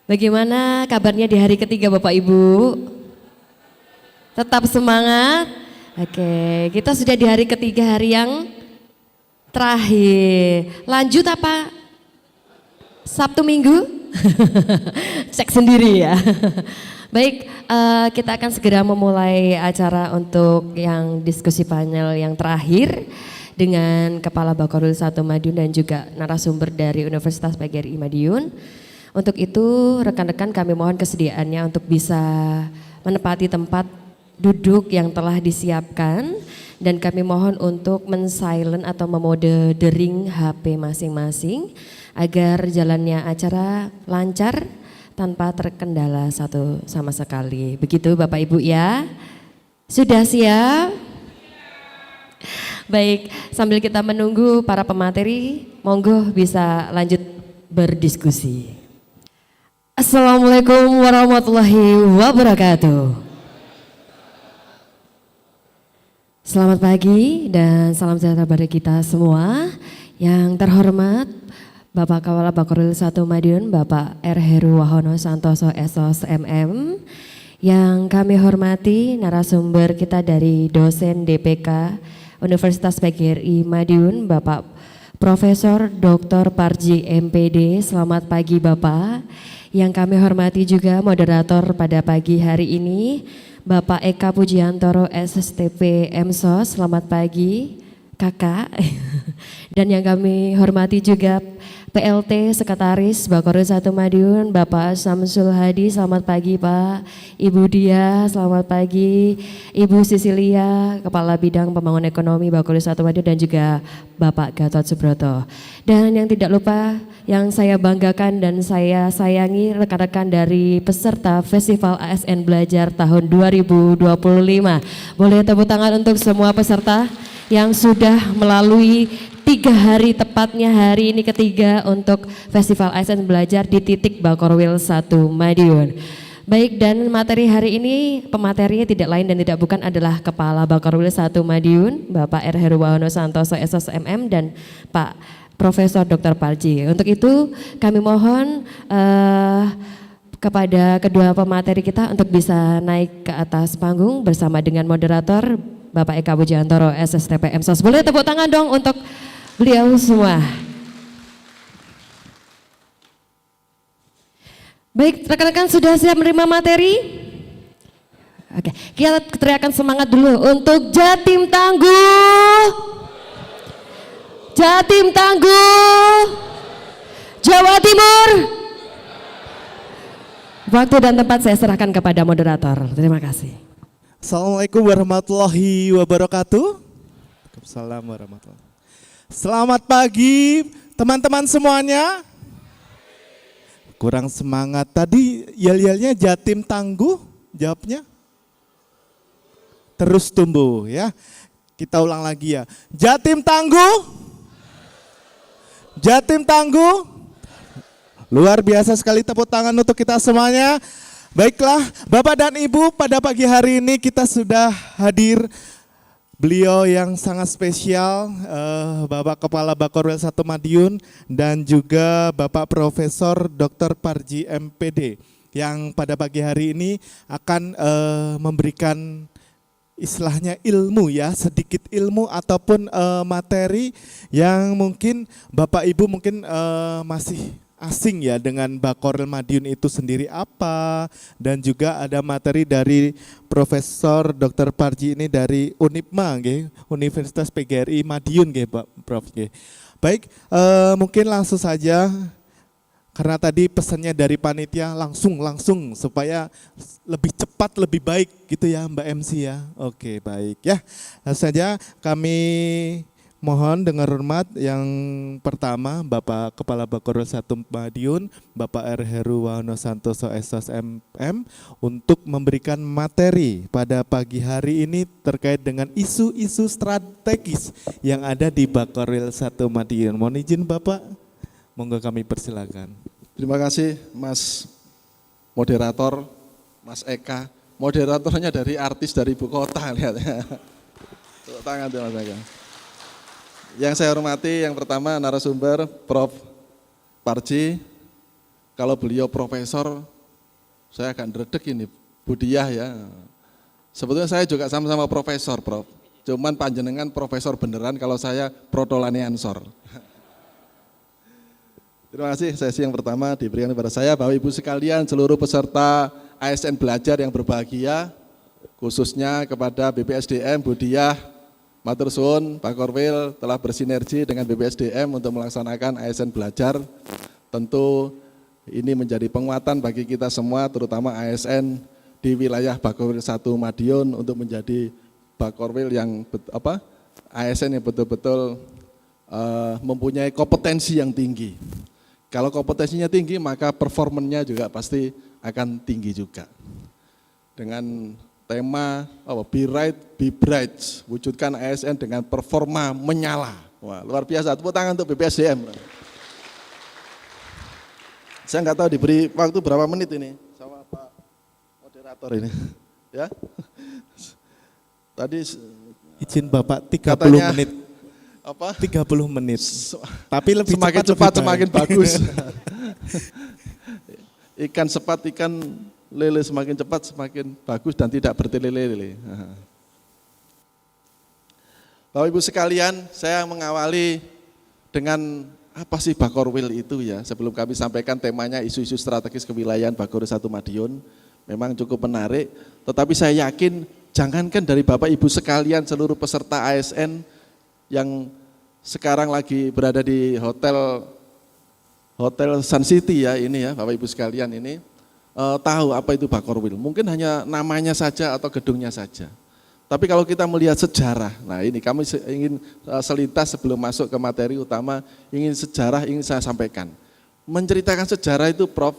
Bagaimana kabarnya di hari ketiga Bapak Ibu? Tetap semangat? Oke, kita sudah di hari ketiga, hari yang terakhir. Lanjut apa? Sabtu Minggu? Cek sendiri ya. Baik, kita akan segera memulai acara untuk yang diskusi panel yang terakhir dengan Kepala Bakorwil 1 Madiun dan juga narasumber dari Universitas PGRI Madiun. Untuk itu rekan-rekan kami mohon kesediaannya untuk bisa menempati tempat duduk yang telah disiapkan dan kami mohon untuk men-silent atau memode dering HP masing-masing agar jalannya acara lancar tanpa terkendala satu sama sekali. Begitu Bapak Ibu ya. Sudah siap? Baik, sambil kita menunggu para pemateri, monggo bisa lanjut berdiskusi. Assalamualaikum warahmatullahi wabarakatuh. Selamat pagi dan salam sejahtera bagi kita semua. Yang terhormat Bapak Kepala Bakorwil 1 Madiun, Bapak R. Heru Wahono Santoso SOS MM. Yang kami hormati narasumber kita dari dosen DPK Universitas PGRI Madiun, Bapak Profesor Dr. Parji MPD. Selamat pagi Bapak. Yang kami hormati juga moderator pada pagi hari ini, Bapak Eka Pujiantoro SSTP MSOS. Selamat pagi Kakak. Dan yang kami hormati juga PLT Sekretaris Bakorwil 1 Madiun, Bapak Samsul Hadi. Selamat pagi Pak. Ibu Dia, selamat pagi. Ibu Sisilia, Kepala Bidang Pembangunan Ekonomi Bakorwil 1 Madiun, dan juga Bapak Gatot Subroto. Dan yang tidak lupa yang saya banggakan dan saya sayangi rekan-rekan dari peserta Festival ASN Belajar tahun 2025. Boleh tepuk tangan untuk semua peserta yang sudah melalui 3 hari, tepatnya hari ini ketiga untuk Festival ASN Belajar di titik Bakorwil 1 Madiun. Baik, dan materi hari ini pematerinya tidak lain dan tidak bukan adalah Kepala Bakorwil 1 Madiun, Bapak R. Heru Wahono Santoso SSMM dan Pak Profesor Dr. Parji. Untuk itu kami mohon kepada kedua pemateri kita untuk bisa naik ke atas panggung bersama dengan moderator Bapak Eka Pujiantoro SSTP MSOS. Boleh tepuk tangan dong untuk beliau semua. Baik, rekan-rekan sudah siap menerima materi? Oke, kita teriakan semangat dulu untuk Jatim Tangguh. Jatim Tangguh. Jawa Timur. Waktu dan tempat saya serahkan kepada moderator. Terima kasih. Assalamualaikum warahmatullahi wabarakatuh. Assalamualaikum warahmatullahi. Selamat pagi teman-teman semuanya. Kurang semangat tadi, yel-yelnya Jatim Tangguh, jawabnya terus tumbuh ya. Kita ulang lagi ya. Jatim Tangguh. Jatim Tangguh. Luar biasa sekali, tepuk tangan untuk kita semuanya. Baiklah, Bapak dan Ibu, pada pagi hari ini kita sudah hadir beliau yang sangat spesial, Bapak Kepala Bakorwil 1 Madiun dan juga Bapak Profesor Dr. Parji MPD yang pada pagi hari ini akan memberikan istilahnya ilmu ya, sedikit ilmu ataupun materi yang mungkin Bapak Ibu mungkin masih asing ya dengan Bakorwil Madiun itu sendiri apa, dan juga ada materi dari Profesor Dr. Parji ini dari Unipma, Universitas PGRI Madiun, Pak Prof. Baik, mungkin langsung saja karena tadi pesannya dari panitia langsung supaya lebih cepat lebih baik gitu ya Mbak MC ya. Oke, baik ya. Langsung saja kami mohon dengan hormat yang pertama Bapak Kepala Bakorwil 1 Madiun, Bapak R. Heru Wahono Santoso SSMM untuk memberikan materi pada pagi hari ini terkait dengan isu-isu strategis yang ada di Bakorwil 1 Madiun. Mohon izin Bapak, monggo kami persilakan. Terima kasih Mas Moderator, Mas Eka. Moderatornya dari artis dari ibu kota, lihat ya. Tepuk tangan tuh Mas Eka. Yang saya hormati yang pertama narasumber Prof. Parji, Kalau beliau profesor, saya agak ndredeg ini, Budiah ya. Sebetulnya saya juga sama-sama profesor, Prof. Cuman panjenengan profesor beneran, kalau saya protolane ansor. Terima kasih, sesi yang pertama diberikan kepada saya. Bapak Ibu sekalian, seluruh peserta ASN Belajar yang berbahagia, khususnya kepada BPSDM, Budiah, matur suwun, Pak Korwil telah bersinergi dengan BPSDM untuk melaksanakan ASN Belajar. Tentu ini menjadi penguatan bagi kita semua, terutama ASN di wilayah Bakorwil 1 Madiun untuk menjadi Bakorwil yang ASN yang betul-betul mempunyai kompetensi yang tinggi. Kalau kompetensinya tinggi, maka performanya juga pasti akan tinggi juga. Dengan tema Be Right, Be Bright, wujudkan ASN dengan performa menyala. Wah, luar biasa. Tepuk tangan untuk BPSDM. Saya nggak tahu diberi waktu berapa menit ini sama Pak moderator ini. Ya. Tadi Izin Bapak 30 katanya, menit. Apa? 30 menit. Tapi lebih semakin cepat semakin bagus. Ikan sepat, ikan lele semakin cepat semakin bagus dan tidak bertele-lele. Bapak Ibu sekalian, saya mengawali dengan apa sih Bakorwil itu ya. Sebelum kami sampaikan temanya isu-isu strategis kewilayahan Bakorwil 1 Madiun, memang cukup menarik. Tetapi saya yakin jangankan dari Bapak Ibu sekalian seluruh peserta ASN yang sekarang lagi berada di Hotel Sun City ya ini ya Bapak Ibu sekalian ini tahu apa itu Bakorwil. Mungkin hanya namanya saja atau gedungnya saja. Tapi kalau kita melihat sejarah, nah ini kami ingin selintas sebelum masuk ke materi utama, ingin saya sampaikan. Menceritakan sejarah itu Prof,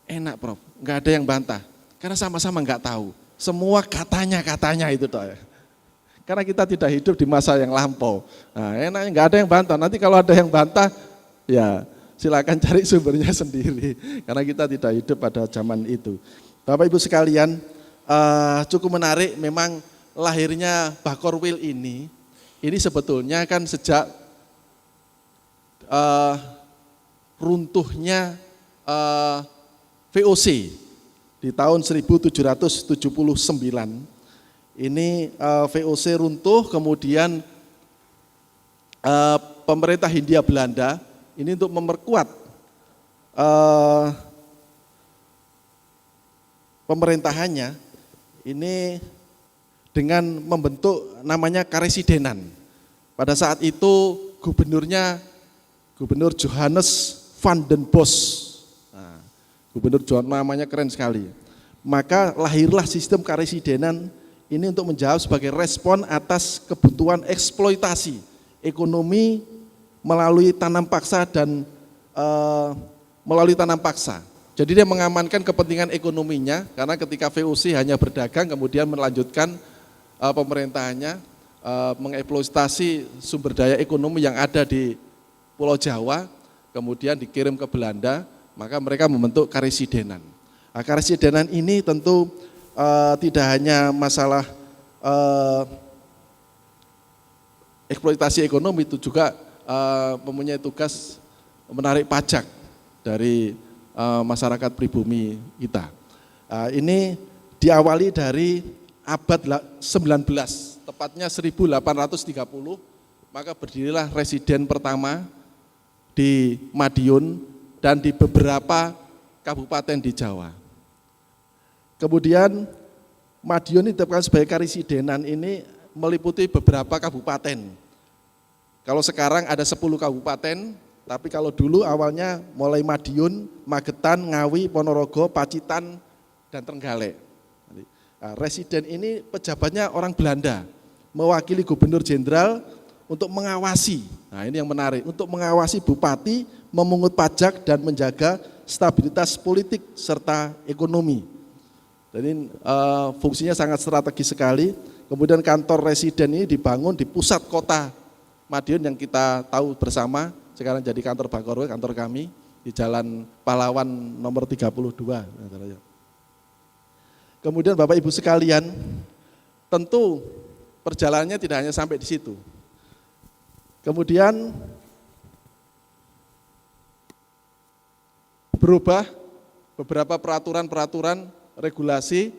enak Prof, nggak ada yang bantah. Karena sama-sama nggak tahu. Semua katanya itu toh ya. Karena kita tidak hidup di masa yang lampau. Nah, enaknya nggak ada yang bantah. Nanti kalau ada yang bantah, ya silakan cari sumbernya sendiri. Karena kita tidak hidup pada zaman itu. Bapak Ibu sekalian, cukup menarik memang lahirnya Bakorwil ini sebetulnya kan sejak runtuhnya VOC di tahun 1779. Ini VOC runtuh, kemudian pemerintah Hindia Belanda ini untuk memperkuat pemerintahannya ini dengan membentuk namanya Karesidenan. Pada saat itu Gubernur Johannes van den Bosch. Nah, Gubernur Johannes namanya keren sekali. Maka lahirlah sistem Karesidenan ini untuk menjawab sebagai respon atas kebutuhan eksploitasi ekonomi melalui tanam paksa dan melalui tanam paksa. Jadi dia mengamankan kepentingan ekonominya karena ketika VOC hanya berdagang kemudian melanjutkan pemerintahannya mengeksploitasi sumber daya ekonomi yang ada di Pulau Jawa, kemudian dikirim ke Belanda, maka mereka membentuk Karesidenan. Nah, Karesidenan ini tentu tidak hanya masalah eksploitasi ekonomi, itu juga mempunyai tugas menarik pajak dari masyarakat pribumi kita. Ini diawali dari abad 19, tepatnya 1830, maka berdirilah residen pertama di Madiun dan di beberapa kabupaten di Jawa. Kemudian Madiun ditetapkan sebagai Karesidenan ini meliputi beberapa kabupaten. Kalau sekarang ada 10 kabupaten, tapi kalau dulu awalnya mulai Madiun, Magetan, Ngawi, Ponorogo, Pacitan, dan Trenggalek. Nah, residen ini pejabatnya orang Belanda, mewakili gubernur jenderal untuk mengawasi, nah ini yang menarik, untuk mengawasi bupati, memungut pajak dan menjaga stabilitas politik serta ekonomi. Jadi fungsinya sangat strategis sekali. Kemudian kantor residen ini dibangun di pusat kota Madiun yang kita tahu bersama, sekarang jadi kantor Bakorwil, kantor kami di Jalan Pahlawan nomor 32. Kemudian Bapak Ibu sekalian, tentu perjalanannya tidak hanya sampai di situ. Kemudian berubah beberapa peraturan-peraturan regulasi,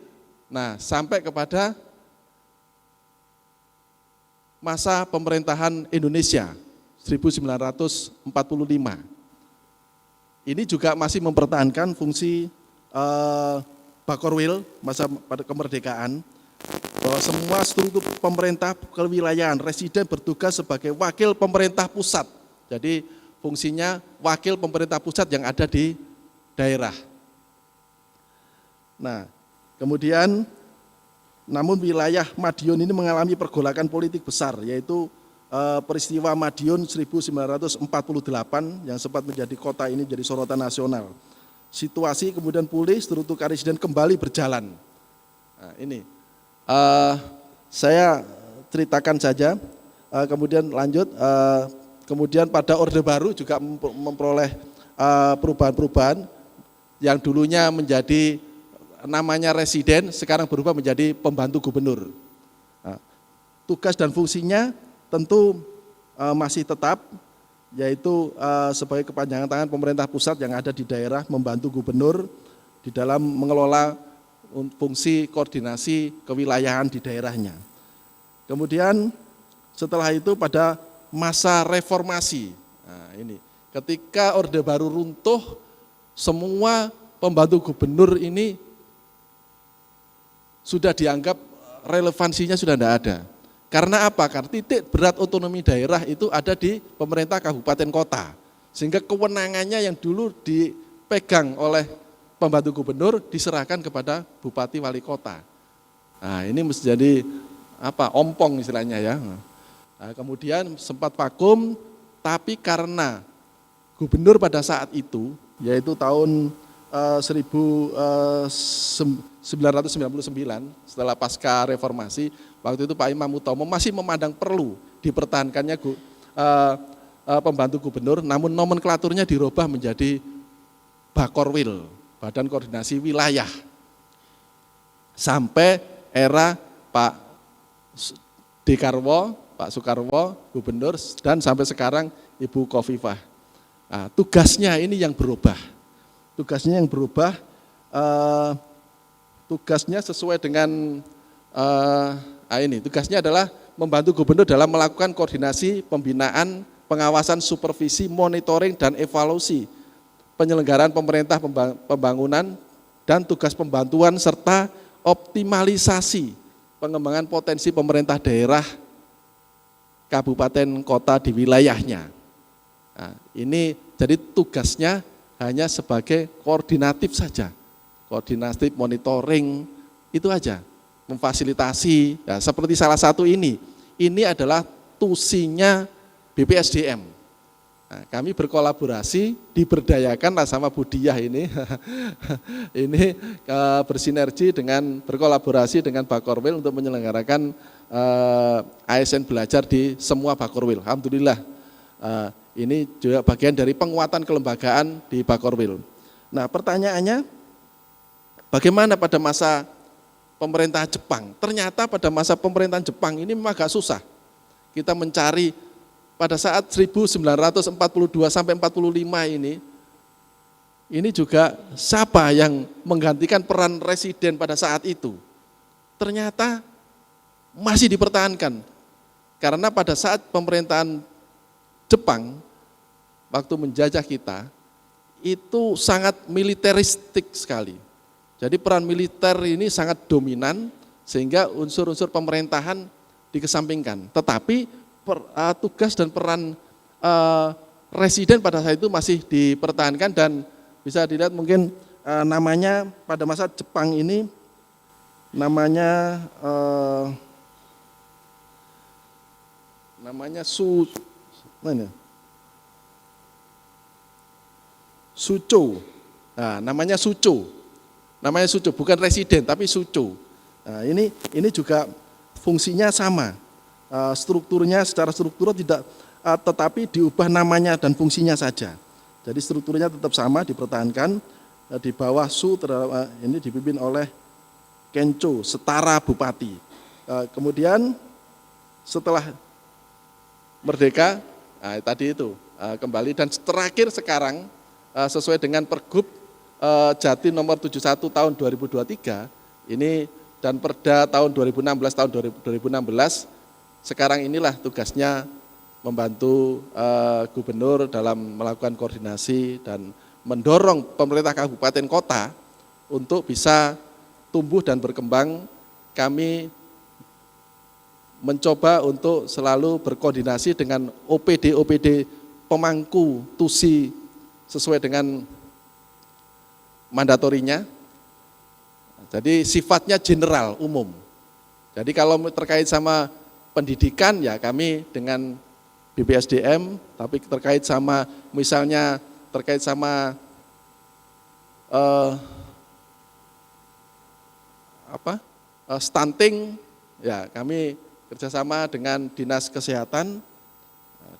nah sampai kepada masa pemerintahan Indonesia 1945. Ini juga masih mempertahankan fungsi Bakorwil masa pada kemerdekaan, bahwa semua struktur pemerintah kewilayahan residen bertugas sebagai wakil pemerintah pusat. Jadi fungsinya wakil pemerintah pusat yang ada di daerah. Nah, kemudian namun wilayah Madiun ini mengalami pergolakan politik besar, yaitu peristiwa Madiun 1948 yang sempat menjadi kota ini jadi sorotan nasional. Situasi kemudian pulih, struktur residen kembali berjalan. Nah, ini saya ceritakan saja, kemudian lanjut. Kemudian pada Orde Baru juga memperoleh perubahan-perubahan yang dulunya menjadi namanya residen, sekarang berubah menjadi pembantu gubernur. Nah, tugas dan fungsinya tentu masih tetap, yaitu sebagai kepanjangan tangan pemerintah pusat yang ada di daerah, membantu gubernur di dalam mengelola fungsi koordinasi kewilayahan di daerahnya. Kemudian setelah itu pada masa reformasi, nah ini ketika Orde Baru runtuh, semua pembantu gubernur ini sudah dianggap relevansinya sudah tidak ada. Karena apa? Karena titik berat otonomi daerah itu ada di pemerintah kabupaten kota. Sehingga kewenangannya yang dulu dipegang oleh pembantu gubernur diserahkan kepada bupati wali kota. Nah, ini mesti jadi ompong istilahnya ya. Nah, kemudian sempat vakum, tapi karena gubernur pada saat itu, yaitu tahun 1999 setelah pasca reformasi, waktu itu Pak Imam Utomo masih memandang perlu dipertahankannya pembantu gubernur, namun nomenklaturnya dirubah menjadi Bakorwil, Badan Koordinasi Wilayah. Sampai era Pak Dekarwo, Pak Soekarwo, gubernur, dan sampai sekarang Ibu Khofifah. Nah, tugasnya ini yang berubah. Tugasnya yang berubah, tugasnya sesuai dengan tugasnya adalah membantu gubernur dalam melakukan koordinasi, pembinaan, pengawasan, supervisi, monitoring, dan evaluasi penyelenggaraan pemerintah pembangunan dan tugas pembantuan serta optimalisasi pengembangan potensi pemerintah daerah, kabupaten, kota di wilayahnya. Nah, ini jadi tugasnya hanya sebagai koordinatif saja, koordinatif monitoring itu aja, memfasilitasi. Nah, seperti salah satu ini adalah tusinya BPSDM. Nah, kami berkolaborasi, diberdayakan sama Budiah ini, ini bersinergi dengan berkolaborasi dengan Bakorwil untuk menyelenggarakan ASN belajar di semua Bakorwil. Alhamdulillah. Ini juga bagian dari penguatan kelembagaan di Bakorwil. Nah, pertanyaannya, bagaimana pada masa pemerintahan Jepang? Ternyata pada masa pemerintahan Jepang ini memang agak susah. Kita mencari pada saat 1942 sampai 45 ini juga siapa yang menggantikan peran residen pada saat itu? Ternyata masih dipertahankan. Karena pada saat pemerintahan Jepang waktu menjajah kita itu sangat militeristik sekali. Jadi peran militer ini sangat dominan sehingga unsur-unsur pemerintahan dikesampingkan. Tetapi tugas dan peran residen pada saat itu masih dipertahankan dan bisa dilihat mungkin namanya pada masa Jepang ini namanya Suco. Nah, namanya Suco, bukan residen tapi Suco. Nah, ini juga fungsinya sama, strukturnya secara struktural tidak, tetapi diubah namanya dan fungsinya saja. Jadi strukturnya tetap sama, dipertahankan. Di bawah Su ini dipimpin oleh Kenco, setara bupati. Kemudian setelah merdeka, tadi itu kembali dan terakhir sekarang sesuai dengan Pergub Jatim nomor 71 tahun 2023 ini dan Perda tahun 2016 sekarang inilah tugasnya membantu gubernur dalam melakukan koordinasi dan mendorong pemerintah kabupaten kota untuk bisa tumbuh dan berkembang. Kami mencoba untuk selalu berkoordinasi dengan OPD pemangku TUSI sesuai dengan mandatorinya. Jadi sifatnya general, umum. Jadi kalau terkait sama pendidikan ya kami dengan BPSDM, tapi terkait sama misalnya terkait sama stunting ya kami kerjasama dengan Dinas Kesehatan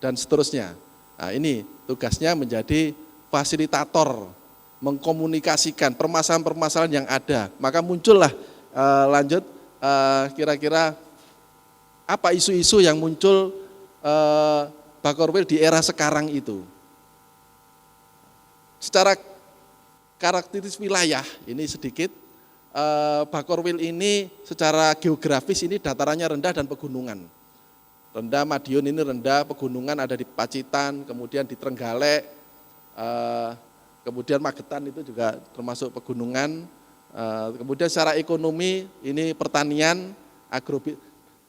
dan seterusnya. Nah, ini tugasnya menjadi fasilitator, mengkomunikasikan permasalahan-permasalahan yang ada. Maka muncullah lanjut kira-kira apa isu-isu yang muncul Bakorwil di era sekarang itu. Secara karakteristik wilayah ini sedikit, Bakorwil ini secara geografis ini datarannya rendah dan pegunungan. Rendah, Madiun ini rendah, pegunungan ada di Pacitan, kemudian di Trenggalek, kemudian Magetan itu juga termasuk pegunungan. Kemudian secara ekonomi ini pertanian,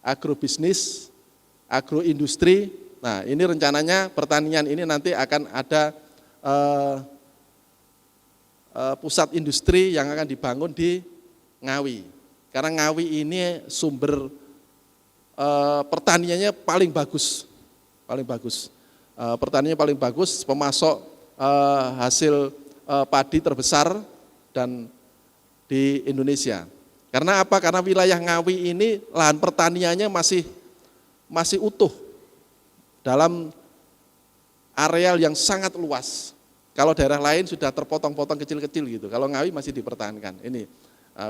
agrobisnis, agroindustri. Nah ini rencananya pertanian ini nanti akan ada pusat industri yang akan dibangun di Ngawi. Karena Ngawi ini sumber pertaniannya paling bagus. Pertaniannya paling bagus, pemasok hasil padi terbesar dan di Indonesia. Karena apa? Karena wilayah Ngawi ini lahan pertaniannya masih utuh dalam areal yang sangat luas. Kalau daerah lain sudah terpotong-potong kecil-kecil gitu. Kalau Ngawi masih dipertahankan. Ini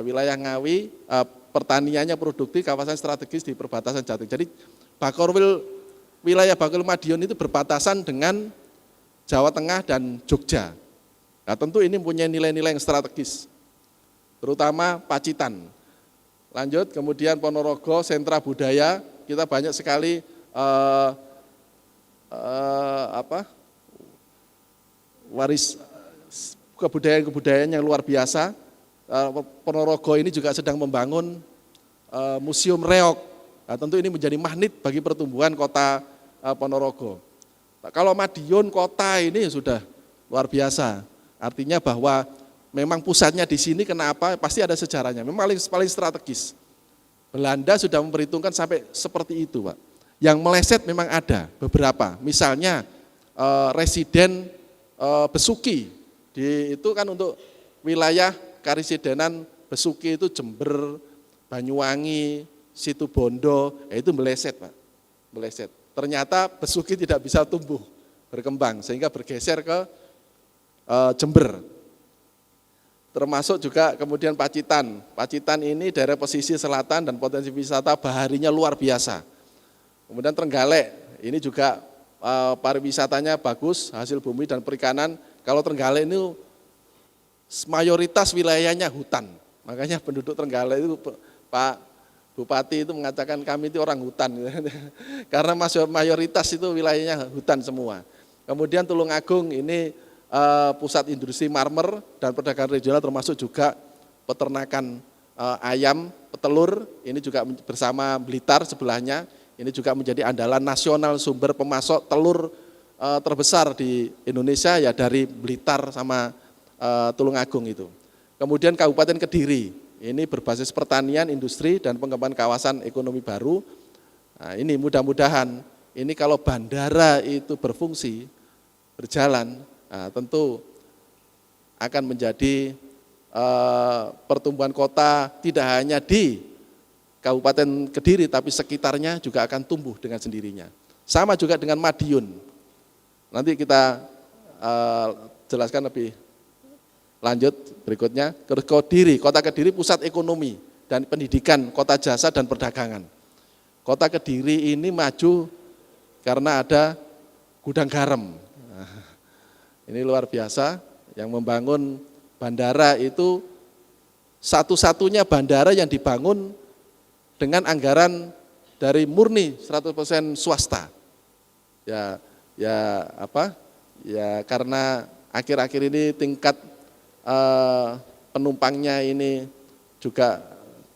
wilayah Ngawi pertaniannya produktif, kawasan strategis di perbatasan Jatim. Jadi wilayah Bakorwil Madiun itu berbatasan dengan Jawa Tengah dan Jogja. Nah, tentu ini punya nilai-nilai yang strategis, terutama Pacitan. Lanjut, kemudian Ponorogo, sentra budaya, kita banyak sekali waris kebudayaan yang luar biasa. Ponorogo ini juga sedang membangun museum reog. Nah, tentu ini menjadi magnet bagi pertumbuhan kota Ponorogo. Nah, kalau Madiun kota ini sudah luar biasa. Artinya bahwa memang pusatnya di sini, kenapa? Pasti ada sejarahnya. Memang paling strategis. Belanda sudah memperhitungkan sampai seperti itu, Pak. Yang meleset memang ada beberapa. Misalnya residen Besuki, itu kan untuk wilayah karesidenan Besuki itu Jember, Banyuwangi, Situbondo, itu meleset, Pak. Meleset. Ternyata Besuki tidak bisa tumbuh, berkembang, sehingga bergeser ke Jember. Termasuk juga kemudian Pacitan. Pacitan ini daerah pesisir selatan dan potensi wisata baharinya luar biasa. Kemudian Trenggalek, ini juga pariwisatanya bagus, hasil bumi dan perikanan. Kalau Trenggalek ini mayoritas wilayahnya hutan. Makanya penduduk Trenggalek itu Pak Bupati itu mengatakan kami itu orang hutan. Karena mayoritas itu wilayahnya hutan semua. Kemudian Tulungagung ini pusat industri marmer dan perdagangan regional, termasuk juga peternakan ayam, petelur, ini juga bersama Blitar sebelahnya, ini juga menjadi andalan nasional sumber pemasok telur terbesar di Indonesia ya dari Blitar sama Tulungagung itu. Kemudian Kabupaten Kediri, ini berbasis pertanian, industri, dan pengembangan kawasan ekonomi baru. Nah, ini mudah-mudahan, ini kalau bandara itu berfungsi, berjalan, nah, tentu akan menjadi pertumbuhan kota tidak hanya di Kabupaten Kediri, tapi sekitarnya juga akan tumbuh dengan sendirinya. Sama juga dengan Madiun. Nanti kita jelaskan lebih lanjut berikutnya. Kediri, kota Kediri pusat ekonomi dan pendidikan, kota jasa dan perdagangan. Kota Kediri ini maju karena ada gudang garam. Ini luar biasa. yang membangun bandara itu satu-satunya bandara yang dibangun dengan anggaran dari murni 100% swasta. Ya karena akhir-akhir ini tingkat penumpangnya ini juga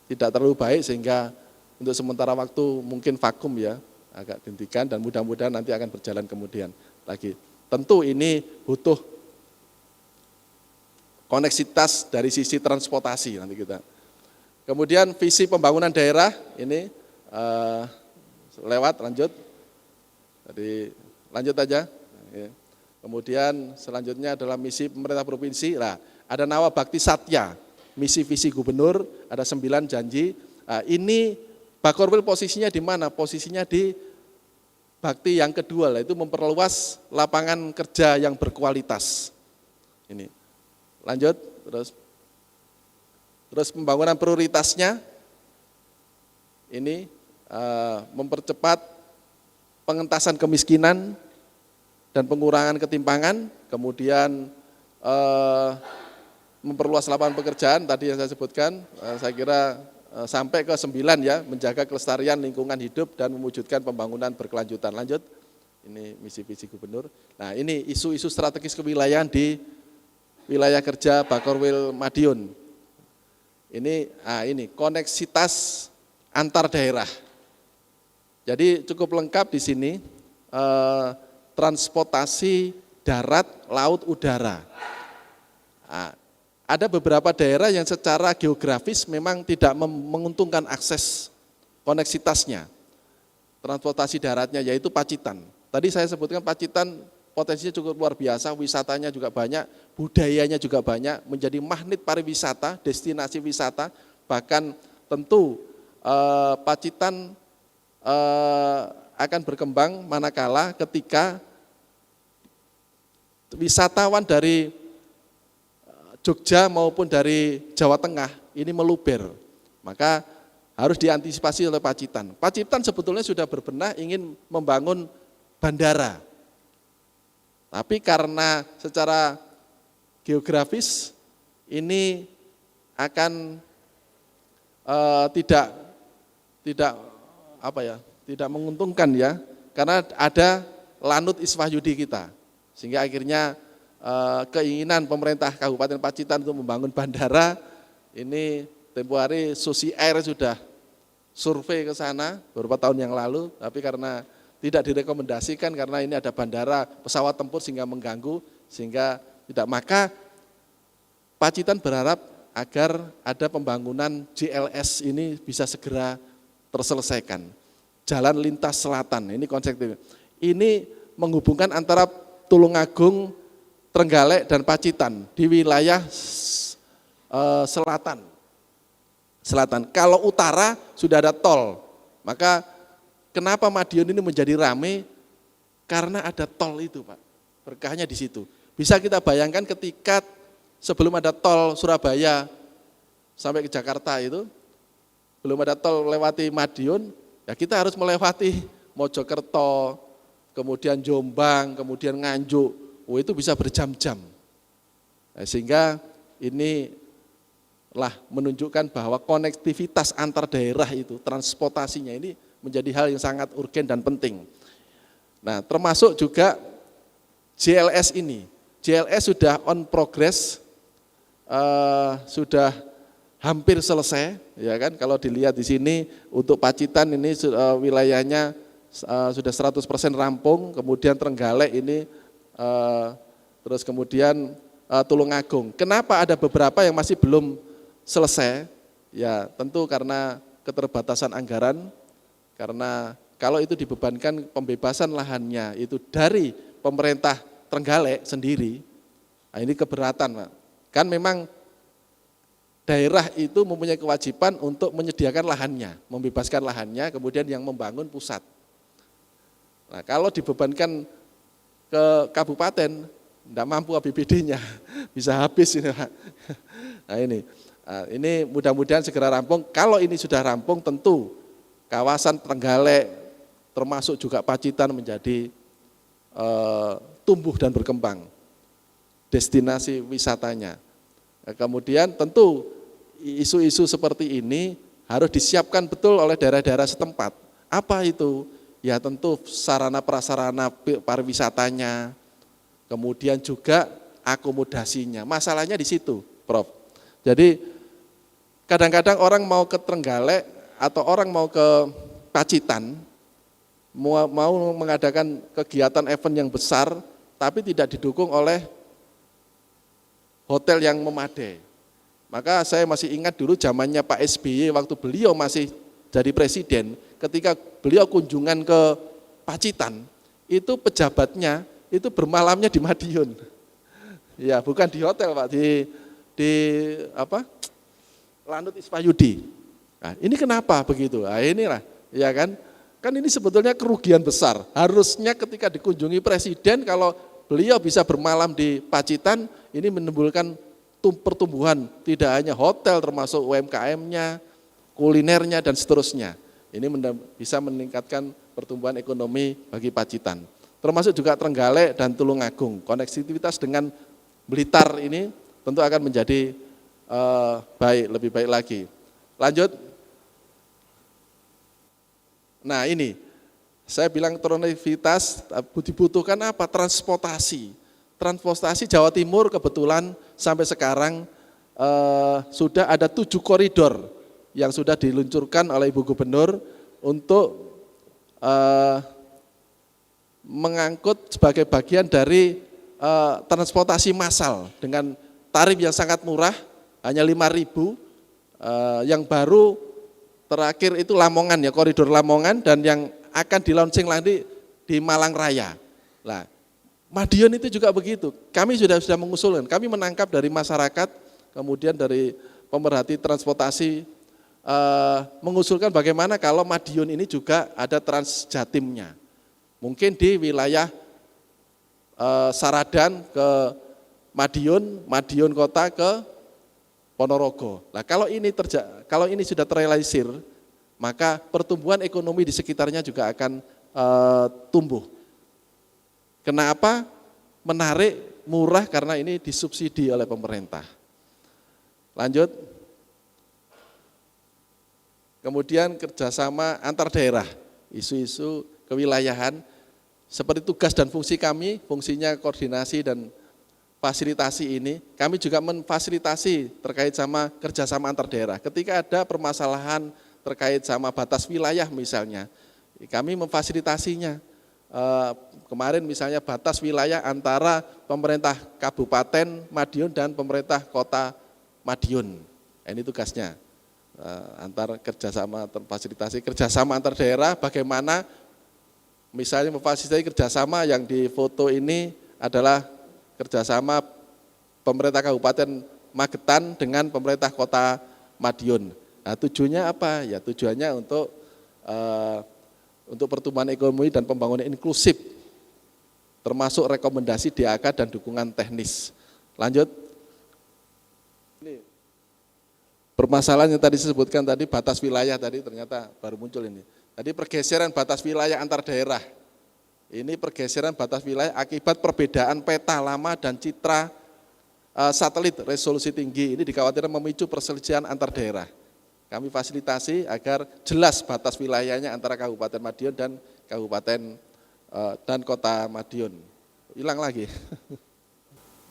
tidak terlalu baik sehingga untuk sementara waktu mungkin vakum ya, agak dihentikan dan mudah-mudahan nanti akan berjalan kemudian lagi. Tentu ini butuh koneksitas dari sisi transportasi nanti kita. Kemudian visi pembangunan daerah ini lanjut. Jadi lanjut aja. Kemudian selanjutnya adalah misi pemerintah provinsi. Nah, ada Nawa Bakti Satya, misi visi gubernur, ada 9 janji. Nah, ini Bakorwil posisinya di mana? Posisinya di bakti yang kedua, yaitu memperluas lapangan kerja yang berkualitas. Ini. Lanjut, terus pembangunan prioritasnya ini mempercepat pengentasan kemiskinan dan pengurangan ketimpangan, kemudian memperluas lapangan pekerjaan tadi yang saya sebutkan, saya kira sampai ke 9 ya, menjaga kelestarian lingkungan hidup dan mewujudkan pembangunan berkelanjutan. Lanjut, ini misi visi gubernur. Nah ini isu-isu strategis kewilayahan di wilayah kerja Bakorwil Madiun. Ini koneksitas antar daerah. Jadi cukup lengkap di sini, transportasi darat, laut, udara. Nah, ada beberapa daerah yang secara geografis memang tidak menguntungkan akses koneksitasnya, transportasi daratnya, yaitu Pacitan. Tadi saya sebutkan Pacitan potensinya cukup luar biasa, wisatanya juga banyak, budayanya juga banyak, menjadi magnet pariwisata, destinasi wisata, bahkan tentu Pacitan akan berkembang manakala ketika wisatawan dari Jogja maupun dari Jawa Tengah ini meluber, maka harus diantisipasi oleh Pacitan. Pacitan sebetulnya sudah berbenah ingin membangun bandara, tapi karena secara geografis ini akan tidak menguntungkan ya, karena ada Lanut Iswahyudi kita, sehingga akhirnya keinginan pemerintah Kabupaten Pacitan untuk membangun bandara ini tempo hari Susi Air sudah survei ke sana beberapa tahun yang lalu, tapi karena tidak direkomendasikan karena ini ada bandara pesawat tempur sehingga mengganggu, sehingga tidak. Maka Pacitan berharap agar ada pembangunan JLS ini bisa segera terselesaikan. Jalan lintas selatan, ini konsepnya. Ini menghubungkan antara Tulungagung, Trenggalek dan Pacitan di wilayah selatan. Kalau utara sudah ada tol, maka kenapa Madiun ini menjadi ramai? Karena ada tol itu, Pak. Berkahnya di situ. Bisa kita bayangkan ketika sebelum ada tol Surabaya sampai ke Jakarta itu, belum ada tol lewati Madiun, ya kita harus melewati Mojokerto, kemudian Jombang, kemudian Nganjuk. Itu bisa berjam-jam. Sehingga ini menunjukkan bahwa konektivitas antar daerah itu, transportasinya ini menjadi hal yang sangat urgen dan penting. Nah, termasuk juga JLS ini. JLS sudah on progress, sudah hampir selesai, ya kan? Kalau dilihat di sini untuk Pacitan ini wilayahnya sudah 100% rampung, kemudian Trenggalek ini terus kemudian Tulungagung. Kenapa ada beberapa yang masih belum selesai? Ya tentu karena keterbatasan anggaran, karena kalau itu dibebankan pembebasan lahannya itu dari pemerintah Trenggalek sendiri, nah ini keberatan, Pak. Kan memang daerah itu mempunyai kewajiban untuk menyediakan lahannya, membebaskan lahannya, kemudian yang membangun pusat. Nah kalau dibebankan ke kabupaten, tidak mampu APBD-nya, bisa habis ini Pak. Nah ini mudah-mudahan segera rampung. Kalau ini sudah rampung tentu kawasan Trenggalek termasuk juga Pacitan menjadi tumbuh dan berkembang. destinasi wisatanya. Kemudian tentu isu-isu seperti ini harus disiapkan betul oleh daerah-daerah setempat. Apa itu? Ya tentu sarana prasarana pariwisatanya, kemudian juga akomodasinya. Masalahnya di situ, Prof. Jadi kadang-kadang orang mau ke Trenggalek atau orang mau ke Pacitan, mau mengadakan kegiatan event yang besar, tapi tidak didukung oleh hotel yang memadai. Maka saya masih ingat dulu zamannya Pak SBY waktu beliau masih jadi presiden, ketika beliau kunjungan ke Pacitan, itu pejabatnya itu bermalamnya di Madiun. Ya, bukan di hotel, Pak, di apa? Lanut Ispayudi. Nah, ini kenapa begitu? Nah, inilah, ya kan? Kan ini sebetulnya kerugian besar. Harusnya ketika dikunjungi presiden, kalau beliau bisa bermalam di Pacitan, ini menimbulkan pertumbuhan, tidak hanya hotel termasuk UMKM-nya, kulinernya dan seterusnya. Ini bisa meningkatkan pertumbuhan ekonomi bagi Pacitan. Termasuk juga Trenggalek dan Tulungagung. Koneksivitas dengan Blitar ini tentu akan menjadi lebih baik lagi. Lanjut. Nah ini, saya bilang konektivitas dibutuhkan apa? Transportasi. Transportasi Jawa Timur kebetulan sampai sekarang sudah ada 7 koridor yang sudah diluncurkan oleh Ibu Gubernur untuk mengangkut sebagai bagian dari transportasi massal dengan tarif yang sangat murah, hanya 5.000, yang baru terakhir itu Lamongan ya, koridor Lamongan, dan yang akan di-launching lagi di Malang Raya. Nah, Madiun itu juga begitu. Kami sudah mengusulkan, kami menangkap dari masyarakat, kemudian dari pemerhati transportasi, mengusulkan bagaimana kalau Madiun ini juga ada Transjatimnya. Mungkin di wilayah Saradan ke Madiun, Madiun kota ke Ponorogo. Nah, kalau ini sudah terrealisir, maka pertumbuhan ekonomi di sekitarnya juga akan tumbuh. Kenapa? Menarik, murah karena ini disubsidi oleh pemerintah. Lanjut. Kemudian kerjasama antar daerah, isu-isu kewilayahan, seperti tugas dan fungsi kami, fungsinya koordinasi dan fasilitasi ini, kami juga memfasilitasi terkait sama kerjasama antar daerah. Ketika ada permasalahan terkait sama batas wilayah misalnya, kami memfasilitasinya. Kemarin misalnya batas wilayah antara pemerintah Kabupaten Madiun dan pemerintah Kota Madiun. Ini tugasnya, antar kerjasama, terfasilitasi kerjasama antar daerah. Bagaimana misalnya memfasilitasi kerjasama yang di foto ini adalah kerjasama pemerintah Kabupaten Magetan dengan pemerintah Kota Madiun. Nah, tujuannya apa? Ya tujuannya untuk pertumbuhan ekonomi dan pembangunan inklusif, termasuk rekomendasi DAK dan dukungan teknis. Lanjut. Ini permasalahan yang tadi disebutkan tadi, batas wilayah tadi ternyata baru muncul ini. Tadi pergeseran batas wilayah antar daerah. Ini pergeseran batas wilayah akibat perbedaan peta lama dan citra satelit resolusi tinggi. Ini dikhawatirkan memicu perselisihan antar daerah. Kami fasilitasi agar jelas batas wilayahnya antara Kabupaten Madiun dan Kabupaten dan Kota Madiun. Hilang lagi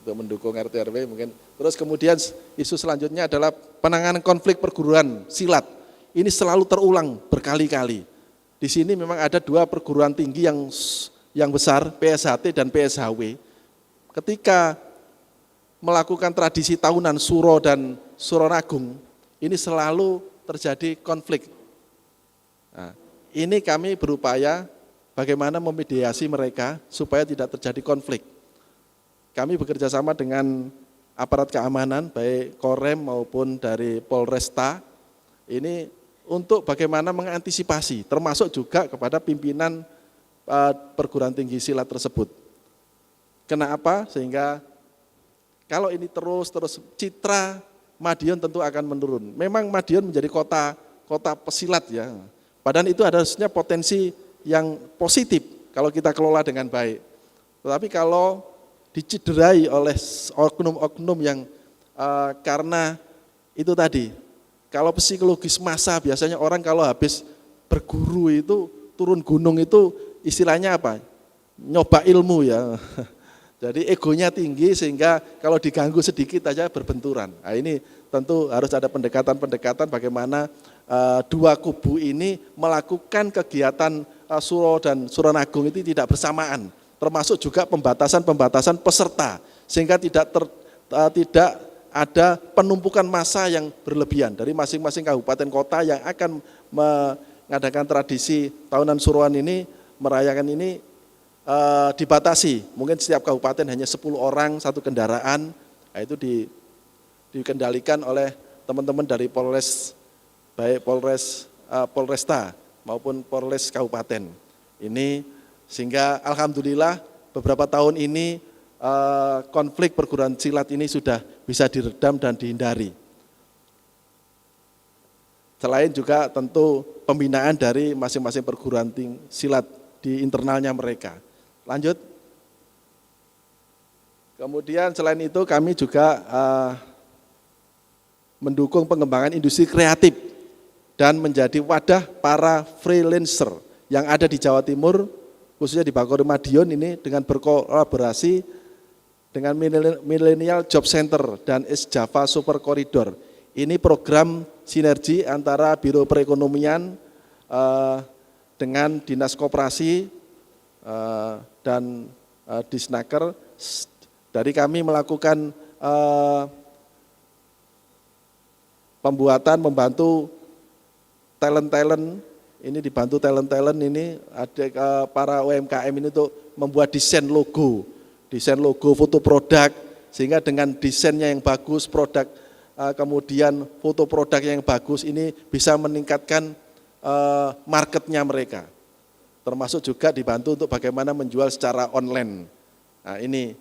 untuk mendukung RT RW mungkin. Terus kemudian isu selanjutnya adalah penanganan konflik perguruan silat. Ini selalu terulang berkali-kali. Di sini memang ada 2 perguruan tinggi yang besar, PSHT dan PSHW. Ketika melakukan tradisi tahunan Suro dan Suronagung, ini selalu terjadi konflik. Nah, ini kami berupaya bagaimana memediasi mereka supaya tidak terjadi konflik. Kami bekerja sama dengan aparat keamanan, baik Korem maupun dari Polresta, ini untuk bagaimana mengantisipasi, termasuk juga kepada pimpinan perguruan tinggi silat tersebut. Kenapa? Sehingga kalau ini terus citra Madiun tentu akan menurun. Memang Madiun menjadi kota pesilat ya. Padahal itu harusnya potensi yang positif kalau kita kelola dengan baik. Tetapi kalau dicederai oleh oknum-oknum yang karena itu tadi, kalau psikologis massa biasanya orang kalau habis berguru itu turun gunung itu istilahnya apa? Nyoba ilmu ya. Jadi egonya tinggi sehingga kalau diganggu sedikit aja berbenturan. Nah, ini tentu harus ada pendekatan-pendekatan bagaimana dua kubu ini melakukan kegiatan suro dan suronagung itu tidak bersamaan. Termasuk juga pembatasan-pembatasan peserta sehingga tidak ada penumpukan massa yang berlebihan dari masing-masing kabupaten kota yang akan mengadakan tradisi tahunan suruhan ini, merayakan ini dibatasi. Mungkin setiap kabupaten hanya 10 orang satu kendaraan. Nah, itu dikendalikan oleh teman-teman dari Polres, baik Polresta maupun Polres Kabupaten. Ini sehingga alhamdulillah beberapa tahun ini konflik perguruan silat ini sudah bisa diredam dan dihindari. Selain juga tentu pembinaan dari masing-masing perguruan silat di internalnya mereka. Lanjut. Kemudian selain itu kami juga mendukung pengembangan industri kreatif dan menjadi wadah para freelancer yang ada di Jawa Timur, khususnya di Bakori Madiun ini dengan berkolaborasi dengan Millennial Job Center dan East Java Super Corridor. Ini program sinergi antara Biro Perekonomian dengan Dinas Koperasi dan Disnaker. Dari kami melakukan pembuatan, membantu talent-talent, ini dibantu talent-talent ini ada para UMKM ini untuk membuat desain logo foto produk, sehingga dengan desainnya yang bagus, produk kemudian foto produk yang bagus ini bisa meningkatkan marketnya mereka. Termasuk juga dibantu untuk bagaimana menjual secara online. Nah, ini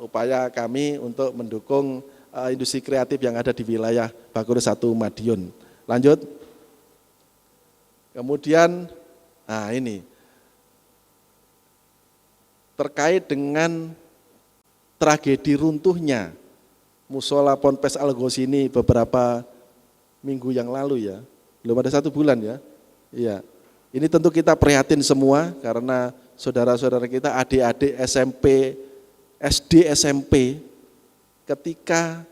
upaya kami untuk mendukung industri kreatif yang ada di wilayah Bakori 1 Madiun. Lanjut. Kemudian, nah ini terkait dengan tragedi runtuhnya Musola Ponpes Al Ghosini beberapa minggu yang lalu ya, belum ada 1 bulan ya. Iya. Ini tentu kita prihatin semua karena saudara-saudara kita, adik-adik SMP, SD, SMP, ketika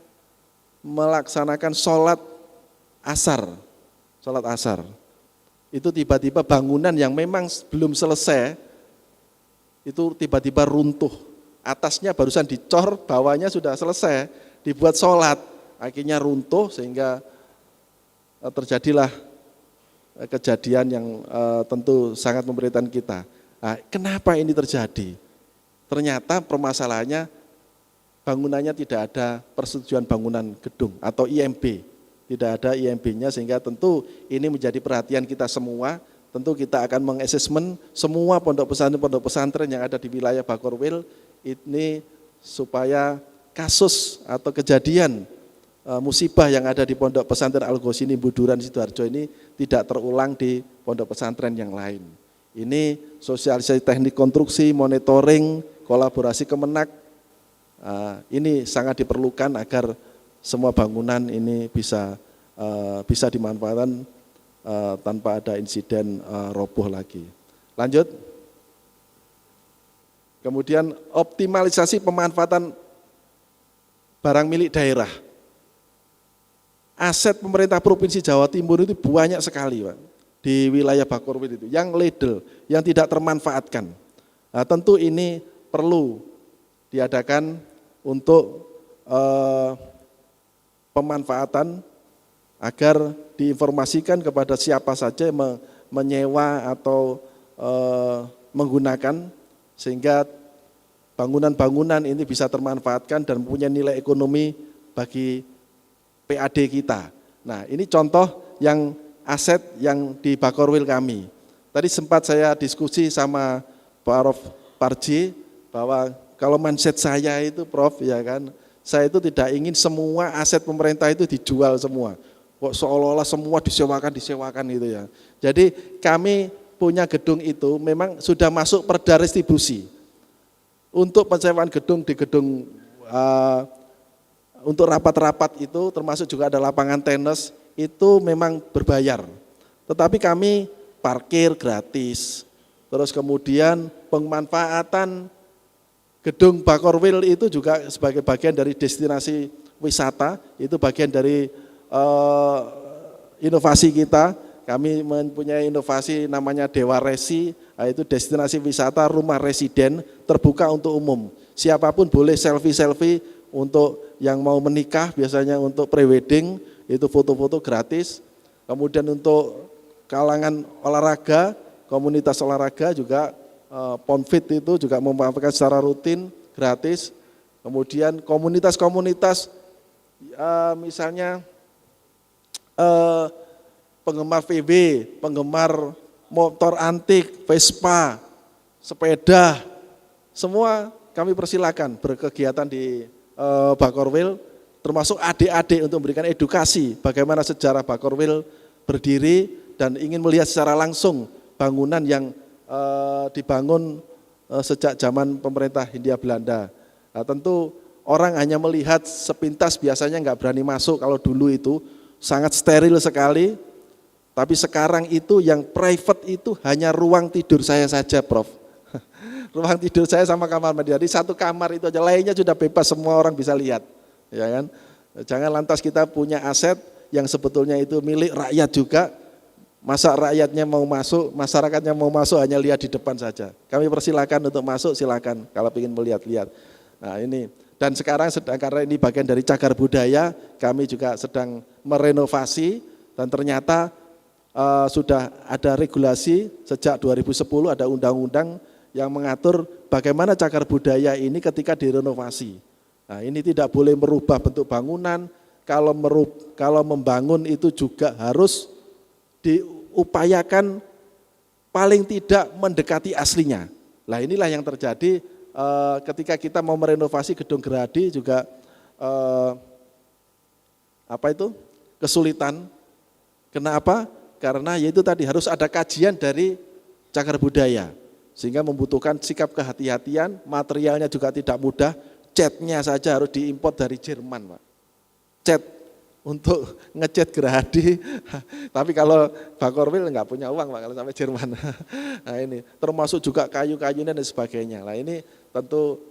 melaksanakan sholat asar, itu tiba-tiba bangunan yang memang belum selesai, itu tiba-tiba runtuh. Atasnya barusan dicor, bawahnya sudah selesai, dibuat sholat, akhirnya runtuh sehingga terjadilah kejadian yang tentu sangat memprihatinkan kita. Nah, kenapa ini terjadi? Ternyata permasalahannya bangunannya tidak ada persetujuan bangunan gedung atau IMB, tidak ada IMB-nya, sehingga tentu ini menjadi perhatian kita semua. Tentu kita akan mengassesmen semua pondok pesantren yang ada di wilayah Bakorwil ini supaya kasus atau kejadian musibah yang ada di pondok pesantren Al Ghosini Buduran Sidoarjo ini tidak terulang di pondok pesantren yang lain. Ini sosialisasi teknik konstruksi, monitoring, kolaborasi Kemenak, ini sangat diperlukan agar semua bangunan ini bisa dimanfaatkan tanpa ada insiden roboh lagi. Lanjut. Kemudian optimalisasi pemanfaatan barang milik daerah. Aset pemerintah Provinsi Jawa Timur itu banyak sekali, Pak, di wilayah Bakorwil itu, yang ledel, yang tidak termanfaatkan. Nah, tentu ini perlu diadakan untuk pemanfaatan agar diinformasikan kepada siapa saja yang menyewa atau menggunakan, sehingga bangunan-bangunan ini bisa termanfaatkan dan mempunyai nilai ekonomi bagi PAD kita. Nah, ini contoh yang aset yang di Bakorwil kami. Tadi sempat saya diskusi sama Pak Prof Parji bahwa kalau mindset saya itu, Prof, ya kan, saya itu tidak ingin semua aset pemerintah itu dijual semua. Kok seolah-olah semua disewakan gitu ya. Jadi kami punya gedung itu memang sudah masuk perda restitusi. Untuk penyewaan gedung di gedung untuk rapat-rapat itu termasuk juga ada lapangan tenis itu memang berbayar. Tetapi kami parkir gratis. Terus kemudian pemanfaatan gedung Bakorwil itu juga sebagai bagian dari destinasi wisata, itu bagian dari inovasi kita. Kami mempunyai inovasi namanya Dewa Resi, yaitu destinasi wisata rumah residen terbuka untuk umum. Siapapun boleh selfie-selfie untuk yang mau menikah, biasanya untuk prewedding, itu foto-foto gratis. Kemudian untuk kalangan olahraga, komunitas olahraga juga Ponfit itu juga memanfaatkan secara rutin, gratis. Kemudian komunitas-komunitas misalnya penggemar VW, penggemar motor antik, Vespa, sepeda, semua kami persilakan berkegiatan di Bakorwil, termasuk adik-adik untuk memberikan edukasi bagaimana sejarah Bakorwil berdiri dan ingin melihat secara langsung bangunan yang dibangun sejak zaman pemerintah Hindia Belanda. Nah, tentu orang hanya melihat sepintas biasanya nggak berani masuk, kalau dulu itu sangat steril sekali. Tapi sekarang itu yang private itu hanya ruang tidur saya saja, Prof. Ruang tidur saya sama kamar mandi. Jadi satu kamar itu aja, lainnya sudah bebas, semua orang bisa lihat. Ya kan? Jangan lantas kita punya aset yang sebetulnya itu milik rakyat juga. Masa rakyatnya mau masuk, masyarakatnya mau masuk hanya lihat di depan saja. Kami persilakan untuk masuk, silakan kalau ingin melihat-lihat. Nah ini, dan sekarang karena ini bagian dari cagar budaya, kami juga sedang merenovasi dan ternyata sudah ada regulasi sejak 2010 ada undang-undang yang mengatur bagaimana cagar budaya ini ketika direnovasi. Nah, ini tidak boleh merubah bentuk bangunan, kalau membangun itu juga harus diupayakan paling tidak mendekati aslinya. Nah, inilah yang terjadi ketika kita mau merenovasi gedung Gerahadi juga kesulitan. Kenapa? Karena yaitu tadi harus ada kajian dari cagar budaya, sehingga membutuhkan sikap kehati-hatian, materialnya juga tidak mudah, catnya saja harus diimpor dari Jerman, Pak. Cat untuk ngecat Gerahadi, tapi kalau Bakorwil enggak punya uang, Pak, kalau sampai Jerman. Nah ini, termasuk juga kayu-kayunya dan sebagainya. Nah ini tentu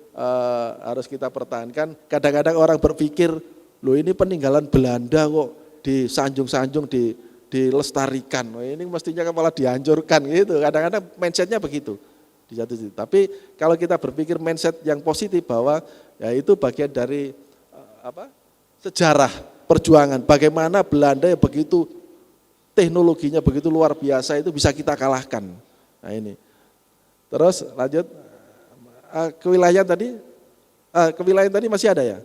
harus kita pertahankan. Kadang-kadang orang berpikir, loh ini peninggalan Belanda kok disanjung-sanjung, dilestarikan, ini mestinya malah dihancurkan gitu. Kadang-kadang mindsetnya begitu di satu sisi. Tapi kalau kita berpikir mindset yang positif bahwa ya itu bagian dari sejarah perjuangan. Bagaimana Belanda yang begitu teknologinya begitu luar biasa itu bisa kita kalahkan. Nah ini. Terus lanjut kewilayahan tadi masih ada ya?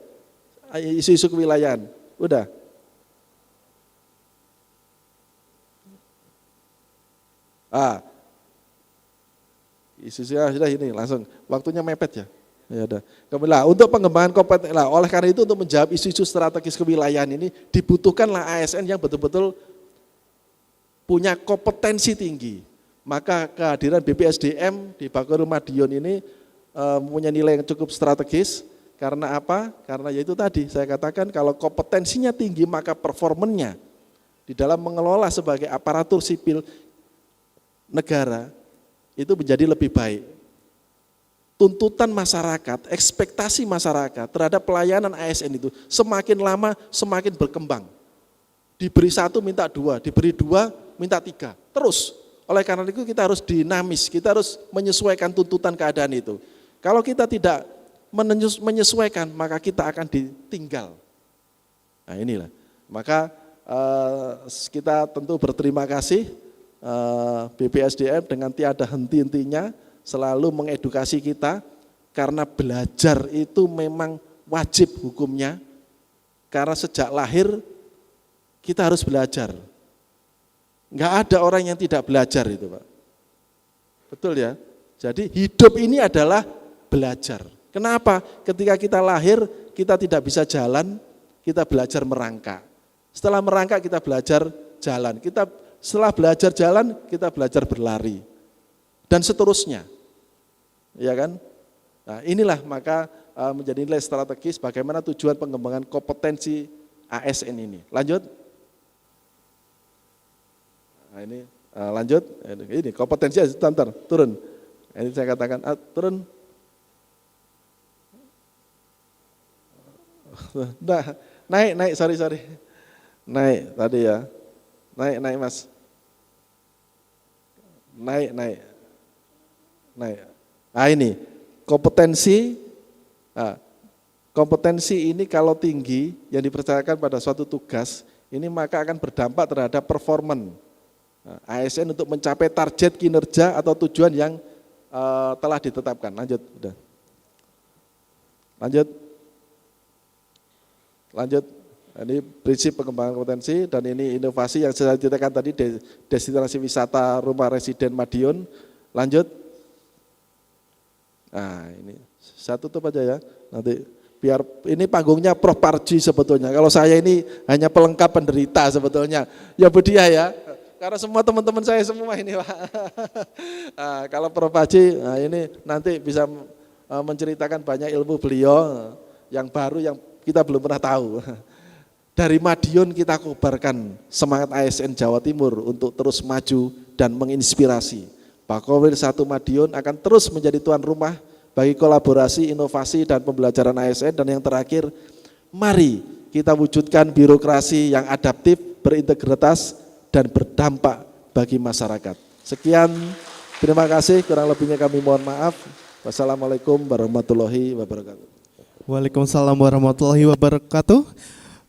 Isu-isu kewilayahan. Udah. Isu-isu sudah ini langsung waktunya mepet ya. Ya udah. Kemudian untuk pengembangan kompetensi, oleh karena itu untuk menjawab isu-isu strategis kewilayahan ini dibutuhkanlah ASN yang betul-betul punya kompetensi tinggi. Maka kehadiran BPSDM di Bakorwil Madiun ini mempunyai nilai yang cukup strategis. Karena apa? Karena yaitu tadi saya katakan kalau kompetensinya tinggi maka performanya di dalam mengelola sebagai aparatur sipil negara itu menjadi lebih baik. Tuntutan masyarakat, ekspektasi masyarakat terhadap pelayanan ASN itu semakin lama semakin berkembang. Diberi satu minta dua, diberi dua minta tiga, terus. Oleh karena itu kita harus dinamis, kita harus menyesuaikan tuntutan keadaan itu. Kalau kita tidak menyesuaikan maka kita akan ditinggal. Nah inilah, maka kita tentu berterima kasih BPSDM dengan tiada henti-hentinya selalu mengedukasi kita karena belajar itu memang wajib hukumnya karena sejak lahir kita harus belajar. Enggak ada orang yang tidak belajar itu, Pak. Betul ya? Jadi hidup ini adalah belajar. Kenapa? Ketika kita lahir kita tidak bisa jalan, kita belajar merangkak. Setelah merangkak kita belajar jalan. Setelah belajar jalan, kita belajar berlari. Dan seterusnya. Ya kan? Nah, inilah maka menjadi nilai strategis bagaimana tujuan pengembangan kompetensi ASN ini. Lanjut. Nah, ini lanjut. Ini kompetensi antar turun. Ini saya katakan turun. Nah, naik, sorry. Naik tadi ya. Naik Mas. Naik. Nah ini kompetensi. Nah, kompetensi ini kalau tinggi yang dipercayakan pada suatu tugas, ini maka akan berdampak terhadap performan ASN untuk mencapai target kinerja atau tujuan yang telah ditetapkan. Lanjut. Ini prinsip pengembangan kompetensi dan ini inovasi yang saya ceritakan tadi, destinasi wisata rumah residen Madiun. Lanjut. Nah ini saya tutup aja ya, nanti biar ini panggungnya Prof. Parji sebetulnya. Kalau saya ini hanya pelengkap penderita sebetulnya. Ya Bu Diah ya, karena semua teman-teman saya semua ini Pak. Nah, kalau Prof. Parji, nah ini nanti bisa menceritakan banyak ilmu beliau yang baru yang kita belum pernah tahu. Dari Madiun kita kobarkan semangat ASN Jawa Timur untuk terus maju dan menginspirasi. Bakorwil 1 Madiun akan terus menjadi tuan rumah bagi kolaborasi, inovasi, dan pembelajaran ASN. Dan yang terakhir, mari kita wujudkan birokrasi yang adaptif, berintegritas, dan berdampak bagi masyarakat. Sekian, terima kasih, kurang lebihnya kami mohon maaf. Wassalamualaikum warahmatullahi wabarakatuh. Waalaikumsalam warahmatullahi wabarakatuh.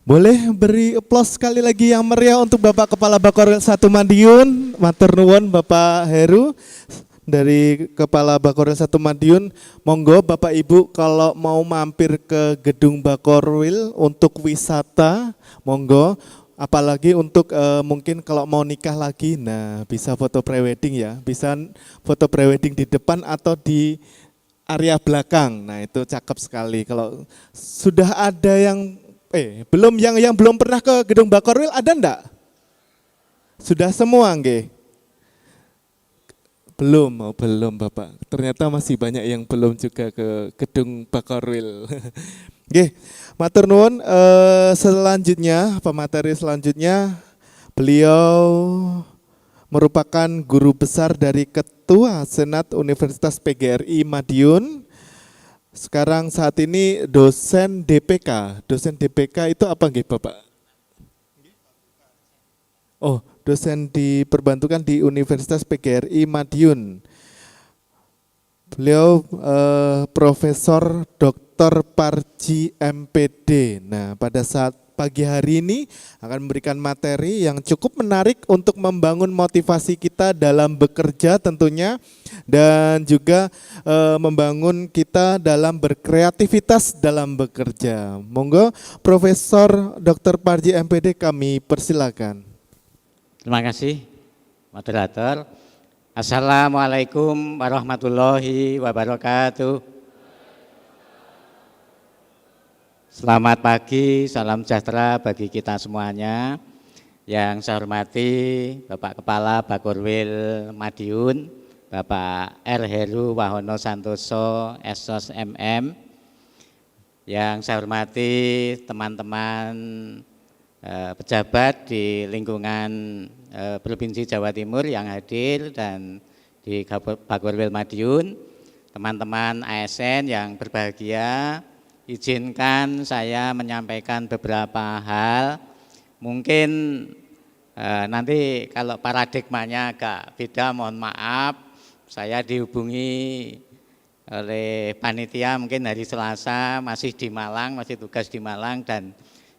Boleh beri aplaus sekali lagi yang meriah untuk Bapak Kepala Bakorwil 1 Madiun, matur nuwun Bapak Heru dari Kepala Bakorwil 1 Madiun. Monggo Bapak Ibu kalau mau mampir ke gedung Bakorwil untuk wisata, monggo. Apalagi untuk mungkin kalau mau nikah lagi, nah bisa foto prewedding ya, bisa foto prewedding di depan atau di area belakang. Nah itu cakep sekali. Kalau sudah ada yang belum yang belum pernah ke gedung Bakorwil ada enggak? Sudah semua nggih? Belum Bapak. Ternyata masih banyak yang belum juga ke gedung Bakorwil. Nggih, matur nuwun. Selanjutnya, pemateri selanjutnya beliau merupakan guru besar dari Ketua Senat Universitas PGRI Madiun. Sekarang saat ini dosen DPK. Dosen DPK itu apa nggih Bapak? Oh, dosen diperbantukan di Universitas PGRI Madiun. Beliau Profesor Dr. Parji MPD. Nah, pada saat pagi hari ini akan memberikan materi yang cukup menarik untuk membangun motivasi kita dalam bekerja tentunya, dan juga membangun kita dalam berkreativitas dalam bekerja. Monggo Profesor Dr. Parji MPD kami persilakan. Terima kasih moderator. Assalamualaikum warahmatullahi wabarakatuh. Selamat pagi, salam sejahtera bagi kita semuanya. Yang saya hormati Bapak Kepala Bakorwil Madiun, Bapak R. Heru Wahono Santoso, SOS MM. Yang saya hormati teman-teman pejabat di lingkungan Provinsi Jawa Timur yang hadir dan di Bakorwil Madiun, teman-teman ASN yang berbahagia. Izinkan saya menyampaikan beberapa hal, mungkin nanti kalau paradigmanya agak beda mohon maaf, saya dihubungi oleh panitia mungkin hari Selasa masih di Malang, masih tugas di Malang, dan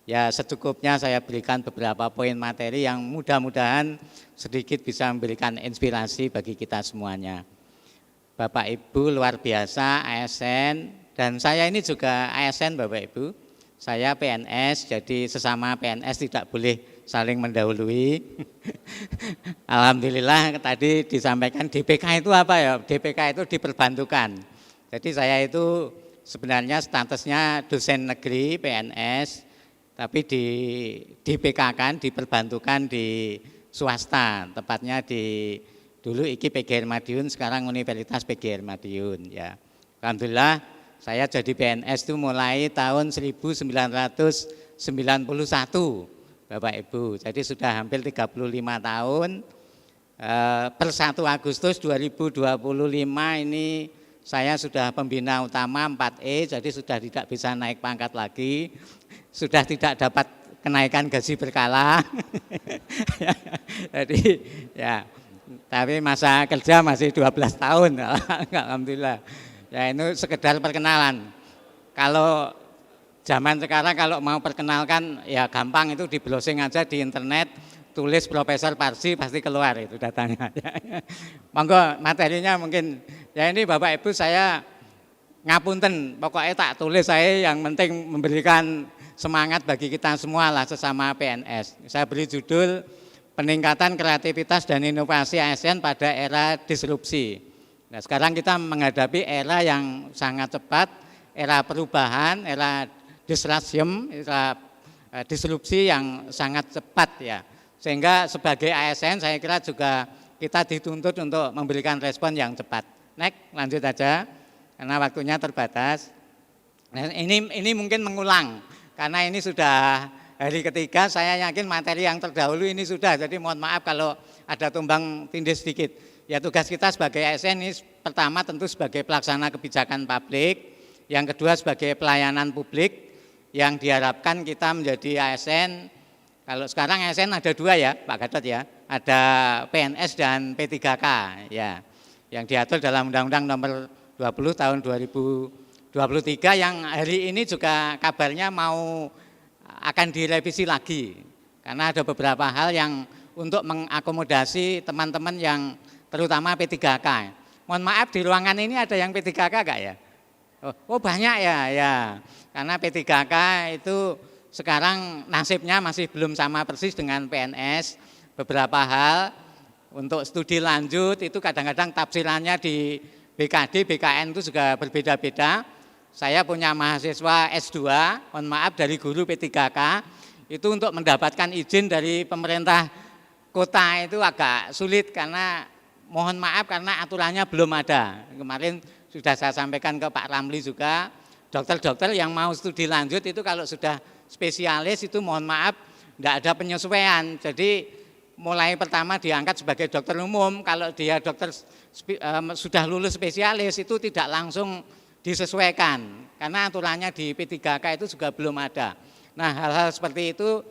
ya secukupnya saya berikan beberapa poin materi yang mudah-mudahan sedikit bisa memberikan inspirasi bagi kita semuanya. Bapak Ibu luar biasa ASN, dan saya ini juga ASN Bapak Ibu, saya PNS, jadi sesama PNS tidak boleh saling mendahului. Alhamdulillah tadi disampaikan DPK itu apa ya, DPK itu diperbantukan. Jadi saya itu sebenarnya statusnya dosen negeri PNS, tapi di DPK kan diperbantukan di swasta, tepatnya di dulu IKI PGR Madiun, sekarang Universitas PGR Madiun ya. Alhamdulillah saya jadi PNS itu mulai tahun 1991 Bapak Ibu. Jadi sudah hampir 35 tahun. Per 1 Agustus 2025 ini saya sudah pembina utama 4E, jadi sudah tidak bisa naik pangkat lagi. Sudah tidak dapat kenaikan gaji berkala. Jadi ya, tapi masa kerja masih 12 tahun. Alhamdulillah. Ya itu sekedar perkenalan. Kalau zaman sekarang kalau mau perkenalkan ya gampang, itu di browsing aja di internet, tulis Profesor Parsi pasti keluar itu datanya. Monggo materinya mungkin ya ini Bapak Ibu saya ngapunten, pokoknya tak tulis saya yang penting memberikan semangat bagi kita semua lah sesama PNS. Saya beri judul Peningkatan Kreativitas dan Inovasi ASN pada Era Disrupsi. Nah, sekarang kita menghadapi era yang sangat cepat, era perubahan, era disruption, era disrupsi yang sangat cepat ya. Sehingga sebagai ASN saya kira juga kita dituntut untuk memberikan respon yang cepat. Next, lanjut aja karena waktunya terbatas. Nah, ini mungkin mengulang karena ini sudah hari ketiga, saya yakin materi yang terdahulu ini sudah, jadi mohon maaf kalau ada tumbang tindih sedikit. Ya tugas kita sebagai ASN ini pertama tentu sebagai pelaksana kebijakan publik, yang kedua sebagai pelayanan publik yang diharapkan kita menjadi ASN. Kalau sekarang ASN ada 2 ya Pak Gatot ya, ada PNS dan P3K ya, yang diatur dalam Undang-Undang Nomor 20 Tahun 2023 yang hari ini juga kabarnya akan direvisi lagi karena ada beberapa hal yang untuk mengakomodasi teman-teman yang terutama P3K. Mohon maaf di ruangan ini ada yang P3K enggak ya? Oh banyak ya. Karena P3K itu sekarang nasibnya masih belum sama persis dengan PNS. Beberapa hal untuk studi lanjut itu kadang-kadang tafsirannya di BKD, BKN itu juga berbeda-beda. Saya punya mahasiswa S2, mohon maaf dari guru P3K, itu untuk mendapatkan izin dari pemerintah kota itu agak sulit karena mohon maaf karena aturannya belum ada. Kemarin sudah saya sampaikan ke Pak Ramli juga, dokter-dokter yang mau studi lanjut itu kalau sudah spesialis itu mohon maaf tidak ada penyesuaian. Jadi mulai pertama diangkat sebagai dokter umum, kalau dia dokter sudah lulus spesialis itu tidak langsung disesuaikan karena aturannya di P3K itu juga belum ada. Nah hal-hal seperti itu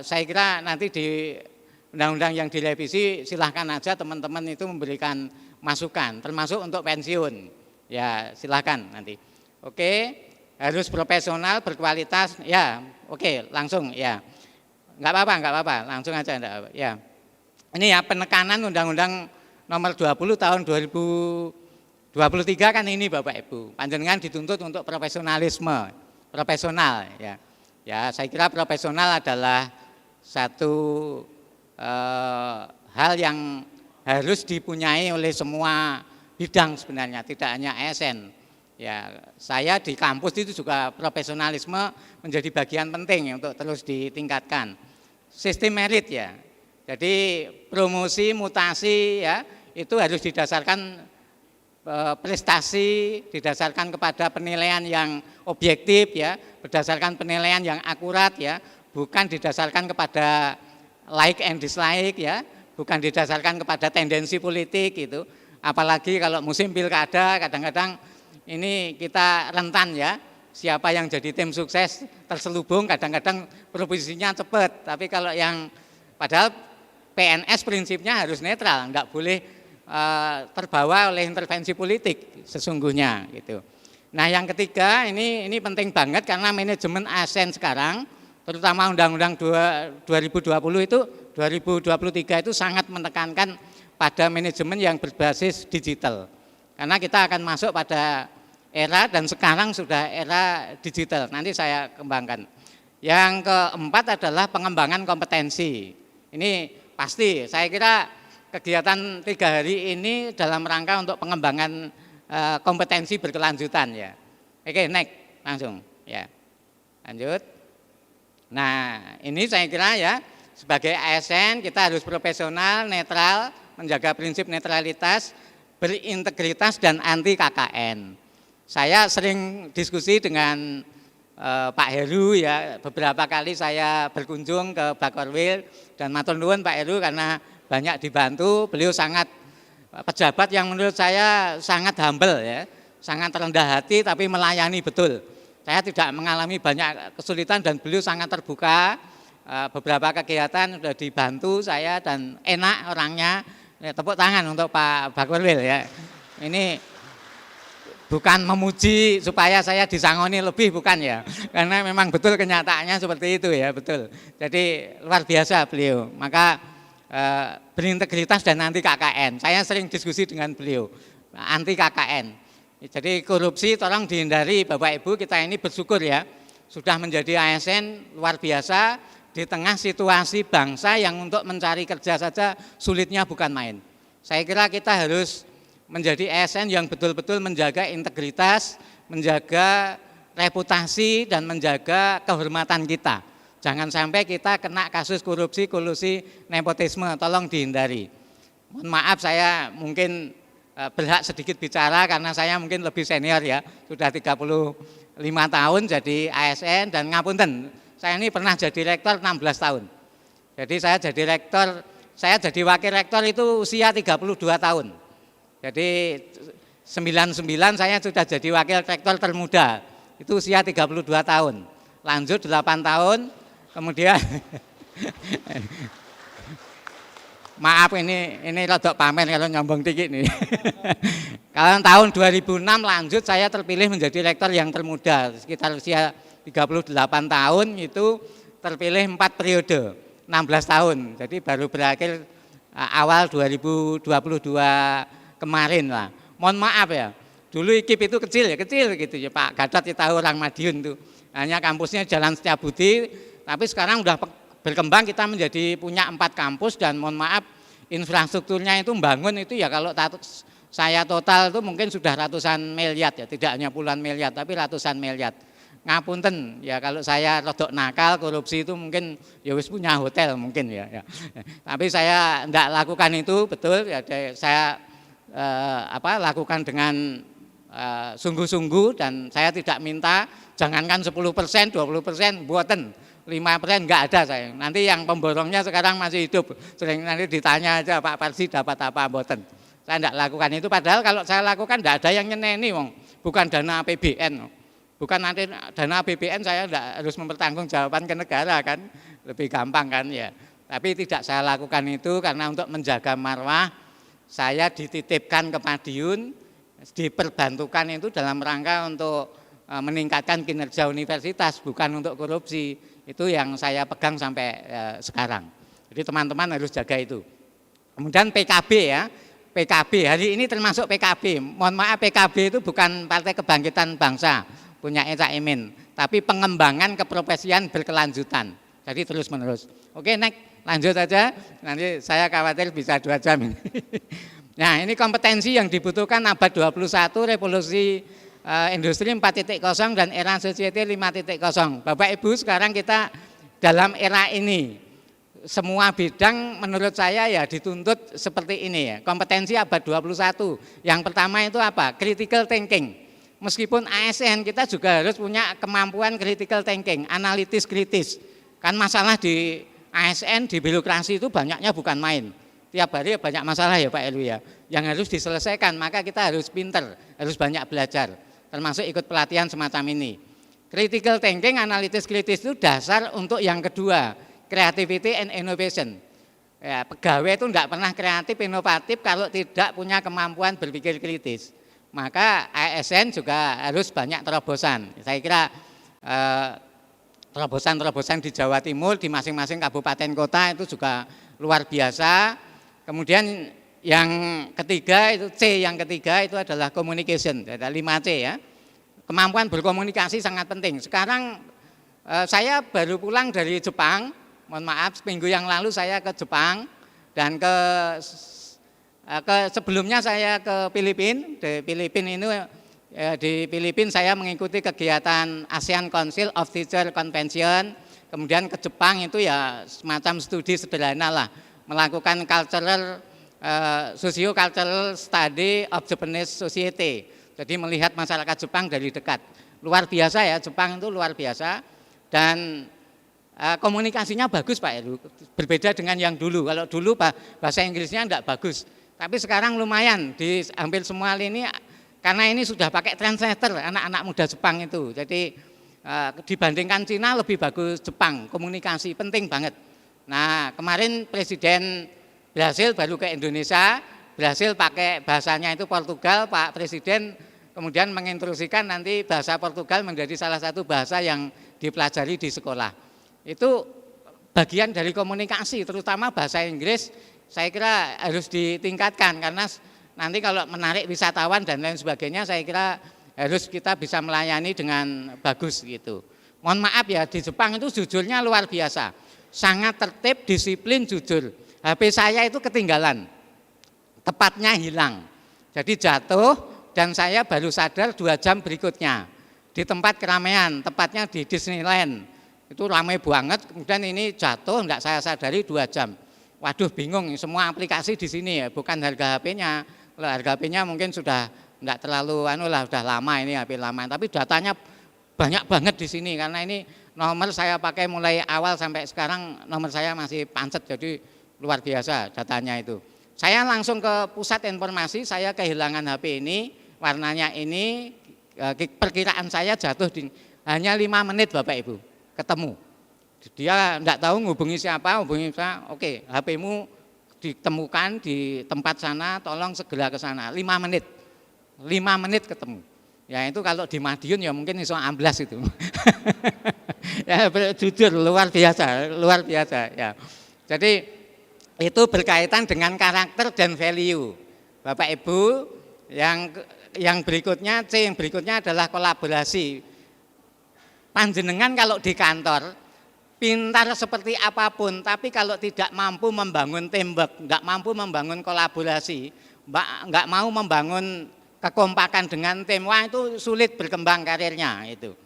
saya kira nanti di undang-undang yang direvisi silahkan aja teman-teman itu memberikan masukan termasuk untuk pensiun ya silahkan nanti. Oke, harus profesional berkualitas ya. Oke, langsung ya nggak apa-apa langsung aja enggak, ya. Ini ya penekanan Undang-Undang Nomor 20 Tahun 2023 kan ini Bapak Ibu, panjenengan dituntut untuk profesionalisme, profesional ya. Ya saya kira profesional adalah satu hal yang harus dipunyai oleh semua bidang sebenarnya, tidak hanya ASN. Ya, saya di kampus itu juga profesionalisme menjadi bagian penting untuk terus ditingkatkan. Sistem merit ya. Jadi promosi, mutasi ya, itu harus didasarkan prestasi, didasarkan kepada penilaian yang objektif ya, berdasarkan penilaian yang akurat ya, bukan didasarkan kepada like and dislike ya, bukan didasarkan kepada tendensi politik gitu. Apalagi kalau musim pilkada kadang-kadang ini kita rentan ya, siapa yang jadi tim sukses terselubung, kadang-kadang proposisinya cepat. Tapi kalau yang padahal PNS prinsipnya harus netral, enggak boleh terbawa oleh intervensi politik sesungguhnya gitu. Nah yang ketiga ini penting banget karena manajemen ASN sekarang terutama Undang-Undang 2020 itu 2023 itu sangat menekankan pada manajemen yang berbasis digital. Karena kita akan masuk pada era dan sekarang sudah era digital. Nanti saya kembangkan. Yang keempat adalah pengembangan kompetensi. Ini pasti saya kira kegiatan 3 hari ini dalam rangka untuk pengembangan kompetensi berkelanjutan ya. Oke, next langsung ya. Lanjut. Nah ini saya kira ya sebagai ASN kita harus profesional, netral, menjaga prinsip netralitas, berintegritas dan anti KKN. saya sering diskusi dengan Pak Heru ya, beberapa kali saya berkunjung ke Bakorwil dan matur nuwun Pak Heru karena banyak dibantu. Beliau sangat pejabat yang menurut saya sangat humble ya, sangat rendah hati tapi melayani betul. Saya tidak mengalami banyak kesulitan dan beliau sangat terbuka. Beberapa kegiatan sudah dibantu saya dan enak orangnya. Ya, tepuk tangan untuk Pak Bakorwil ya. Ini bukan memuji supaya saya disangoni lebih, bukan ya. Karena memang betul kenyataannya seperti itu ya, betul. Jadi luar biasa beliau. Maka berintegritas dan anti KKN. Saya sering diskusi dengan beliau, anti KKN. Jadi korupsi tolong dihindari Bapak Ibu, kita ini bersyukur ya. Sudah menjadi ASN luar biasa di tengah situasi bangsa yang untuk mencari kerja saja sulitnya bukan main. Saya kira kita harus menjadi ASN yang betul-betul menjaga integritas, menjaga reputasi dan menjaga kehormatan kita. Jangan sampai kita kena kasus korupsi, kolusi, nepotisme, tolong dihindari. Mohon maaf saya mungkin berhak sedikit bicara karena saya mungkin lebih senior ya, sudah 35 tahun jadi ASN dan ngapunten, saya ini pernah jadi rektor 16 tahun. Jadi saya jadi wakil rektor itu usia 32 tahun. Jadi 99 saya sudah jadi wakil rektor termuda, itu usia 32 tahun. Lanjut 8 tahun, kemudian maaf ini rodok pamer kalau nyombong dikit nih. Kalau tahun 2006 lanjut saya terpilih menjadi rektor yang termuda, sekitar usia 38 tahun itu terpilih 4 periode, 16 tahun. Jadi baru berakhir awal 2022 kemarin lah. Mohon maaf ya, dulu IKIP itu kecil gitu ya Pak Gatot ya tahu orang Madiun tuh. Hanya kampusnya Jalan Setiabudi, tapi sekarang udah berkembang kita menjadi punya 4 kampus dan mohon maaf infrastrukturnya itu membangun itu ya kalau saya total itu mungkin sudah ratusan miliar ya, tidak hanya puluhan miliar tapi ratusan miliar. Ngapunten ya kalau saya rodok nakal korupsi itu mungkin ya wis punya hotel mungkin ya. Tapi saya enggak lakukan itu betul ya, saya lakukan dengan sungguh-sungguh dan saya tidak minta jangankan 10%, 20%, buatan 5% enggak ada saya. Nanti yang pemborongnya sekarang masih hidup. Sering nanti ditanya aja Pak Parsi dapat apa buatan. Saya enggak lakukan itu padahal kalau saya lakukan enggak ada yang nyeneni wong. Bukan dana APBN. Bukan nanti dana APBN saya enggak harus mempertanggungjawabkan ke negara kan. Lebih gampang kan ya. Tapi tidak saya lakukan itu karena untuk menjaga marwah saya dititipkan ke Madiun, diperbantukan itu dalam rangka untuk meningkatkan kinerja universitas, bukan untuk korupsi. Itu yang saya pegang sampai sekarang. Jadi teman-teman harus jaga itu. Kemudian PKB ya, PKB hari ini termasuk PKB. Mohon maaf PKB itu bukan Partai Kebangkitan Bangsa, punya Cak Imin, tapi pengembangan keprofesian berkelanjutan. Jadi terus menerus. Oke, next. Lanjut aja, nanti saya khawatir bisa 2 jam ini. Nah ini kompetensi yang dibutuhkan abad 21, revolusi industri 4.0 dan era society 5.0. Bapak Ibu sekarang kita dalam era ini, semua bidang menurut saya ya dituntut seperti ini ya. Kompetensi abad 21, yang pertama itu apa? Critical thinking. Meskipun ASN kita juga harus punya kemampuan critical thinking, analitis kritis. Kan masalah di ASN di birokrasi itu banyaknya bukan main. Tiap hari banyak masalah ya Pak Heru ya, yang harus diselesaikan, maka kita harus pinter, harus banyak belajar, termasuk ikut pelatihan semacam ini. Critical thinking, analitis kritis itu dasar untuk yang kedua, creativity and innovation. Ya, pegawai itu tidak pernah kreatif, inovatif kalau tidak punya kemampuan berpikir kritis. Maka ASN juga harus banyak terobosan. Saya kira terobosan-terobosan di Jawa Timur, di masing-masing kabupaten kota itu juga luar biasa. Kemudian yang ketiga itu yang ketiga itu adalah communication, ada 5C ya. Kemampuan berkomunikasi sangat penting. Sekarang saya baru pulang dari Jepang, mohon maaf minggu yang lalu saya ke Jepang dan sebelumnya saya ke Filipina. Di Filipina saya mengikuti kegiatan ASEAN Council of Teacher Convention, kemudian ke Jepang itu ya semacam studi sederhana lah, melakukan socio-cultural study of Japanese society. Jadi melihat masyarakat Jepang dari dekat. Luar biasa ya, Jepang itu luar biasa. Dan komunikasinya bagus Pak Heru. Berbeda dengan yang dulu. Kalau dulu bahasa Inggrisnya enggak bagus. Tapi sekarang lumayan di hampir semua lini, karena ini sudah pakai translator anak-anak muda Jepang itu. Jadi dibandingkan Cina lebih bagus Jepang, komunikasi penting banget. Nah kemarin Presiden Brasil baru ke Indonesia, Brasil pakai bahasanya itu Portugal, Pak Presiden kemudian menginstruksikan nanti bahasa Portugal menjadi salah satu bahasa yang dipelajari di sekolah. Itu bagian dari komunikasi, terutama bahasa Inggris saya kira harus ditingkatkan, karena nanti kalau menarik wisatawan dan lain sebagainya saya kira harus kita bisa melayani dengan bagus gitu. Mohon maaf ya, di Jepang itu jujurnya luar biasa, sangat tertib, disiplin, jujur. HP saya itu ketinggalan, tepatnya hilang, jadi jatuh dan saya baru sadar 2 jam berikutnya di tempat keramaian, tepatnya di Disneyland. Itu ramai banget, kemudian ini jatuh, enggak saya sadari 2 jam. Waduh bingung, semua aplikasi di sini ya, bukan harga HP-nya. Kalau harga HP-nya mungkin sudah enggak terlalu sudah lama ini HP lama, tapi datanya banyak banget di sini karena ini nomor saya pakai mulai awal sampai sekarang, nomor saya masih pancet, jadi luar biasa datanya itu. Saya langsung ke pusat informasi, saya kehilangan HP ini, warnanya ini, perkiraan saya jatuh hanya 5 menit Bapak Ibu ketemu. Dia enggak tahu hubungi siapa, oke, HP-mu ditemukan di tempat sana, tolong segera ke sana. 5 menit. 5 menit ketemu. Ya itu kalau di Madiun ya mungkin iso amblas itu. Ya jujur luar biasa ya. Jadi itu berkaitan dengan karakter dan value. Bapak Ibu, yang berikutnya yang berikutnya adalah kolaborasi. Panjenengan kalau di kantor pintar seperti apapun, tapi kalau tidak mampu membangun teamwork, enggak mampu membangun kolaborasi, enggak mau membangun kekompakan dengan tim, wah itu sulit berkembang karirnya itu.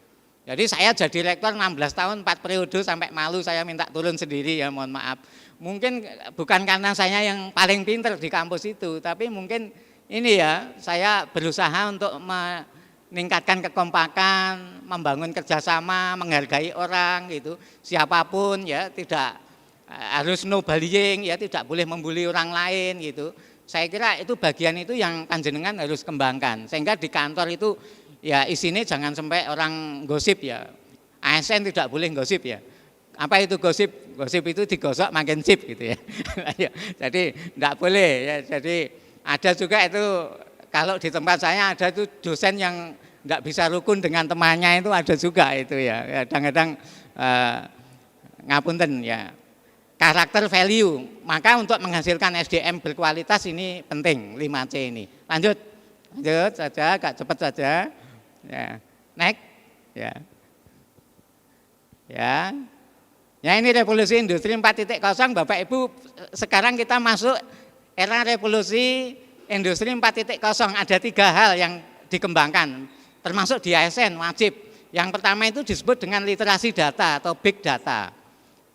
Jadi saya jadi rektor 16 tahun 4 periode sampai malu saya minta turun sendiri ya, mohon maaf. Mungkin bukan karena saya yang paling pintar di kampus itu, tapi mungkin ini ya saya berusaha untuk meningkatkan kekompakan, membangun kerjasama, menghargai orang gitu, siapapun ya, tidak harus no bullying ya, tidak boleh membuli orang lain gitu. Saya kira itu bagian itu yang panjenengan harus kembangkan, sehingga di kantor itu ya isinya jangan sampai orang gosip ya. ASN tidak boleh gosip ya. Apa itu gosip? Gosip itu digosok makin sip gitu ya. Jadi tidak boleh ya. Jadi ada juga itu, kalau di tempat saya ada itu dosen yang enggak bisa rukun dengan temannya, itu ada juga itu ya. Kadang-kadang ngapunten ya. Karakter value, maka untuk menghasilkan SDM berkualitas ini penting 5C ini. Lanjut saja, agak cepat saja. Ya, next, ya. Ya ini revolusi industri 4.0 Bapak Ibu, sekarang kita masuk era revolusi industri 4.0. Ada 3 hal yang dikembangkan, termasuk di ASN wajib. Yang pertama itu disebut dengan literasi data atau big data.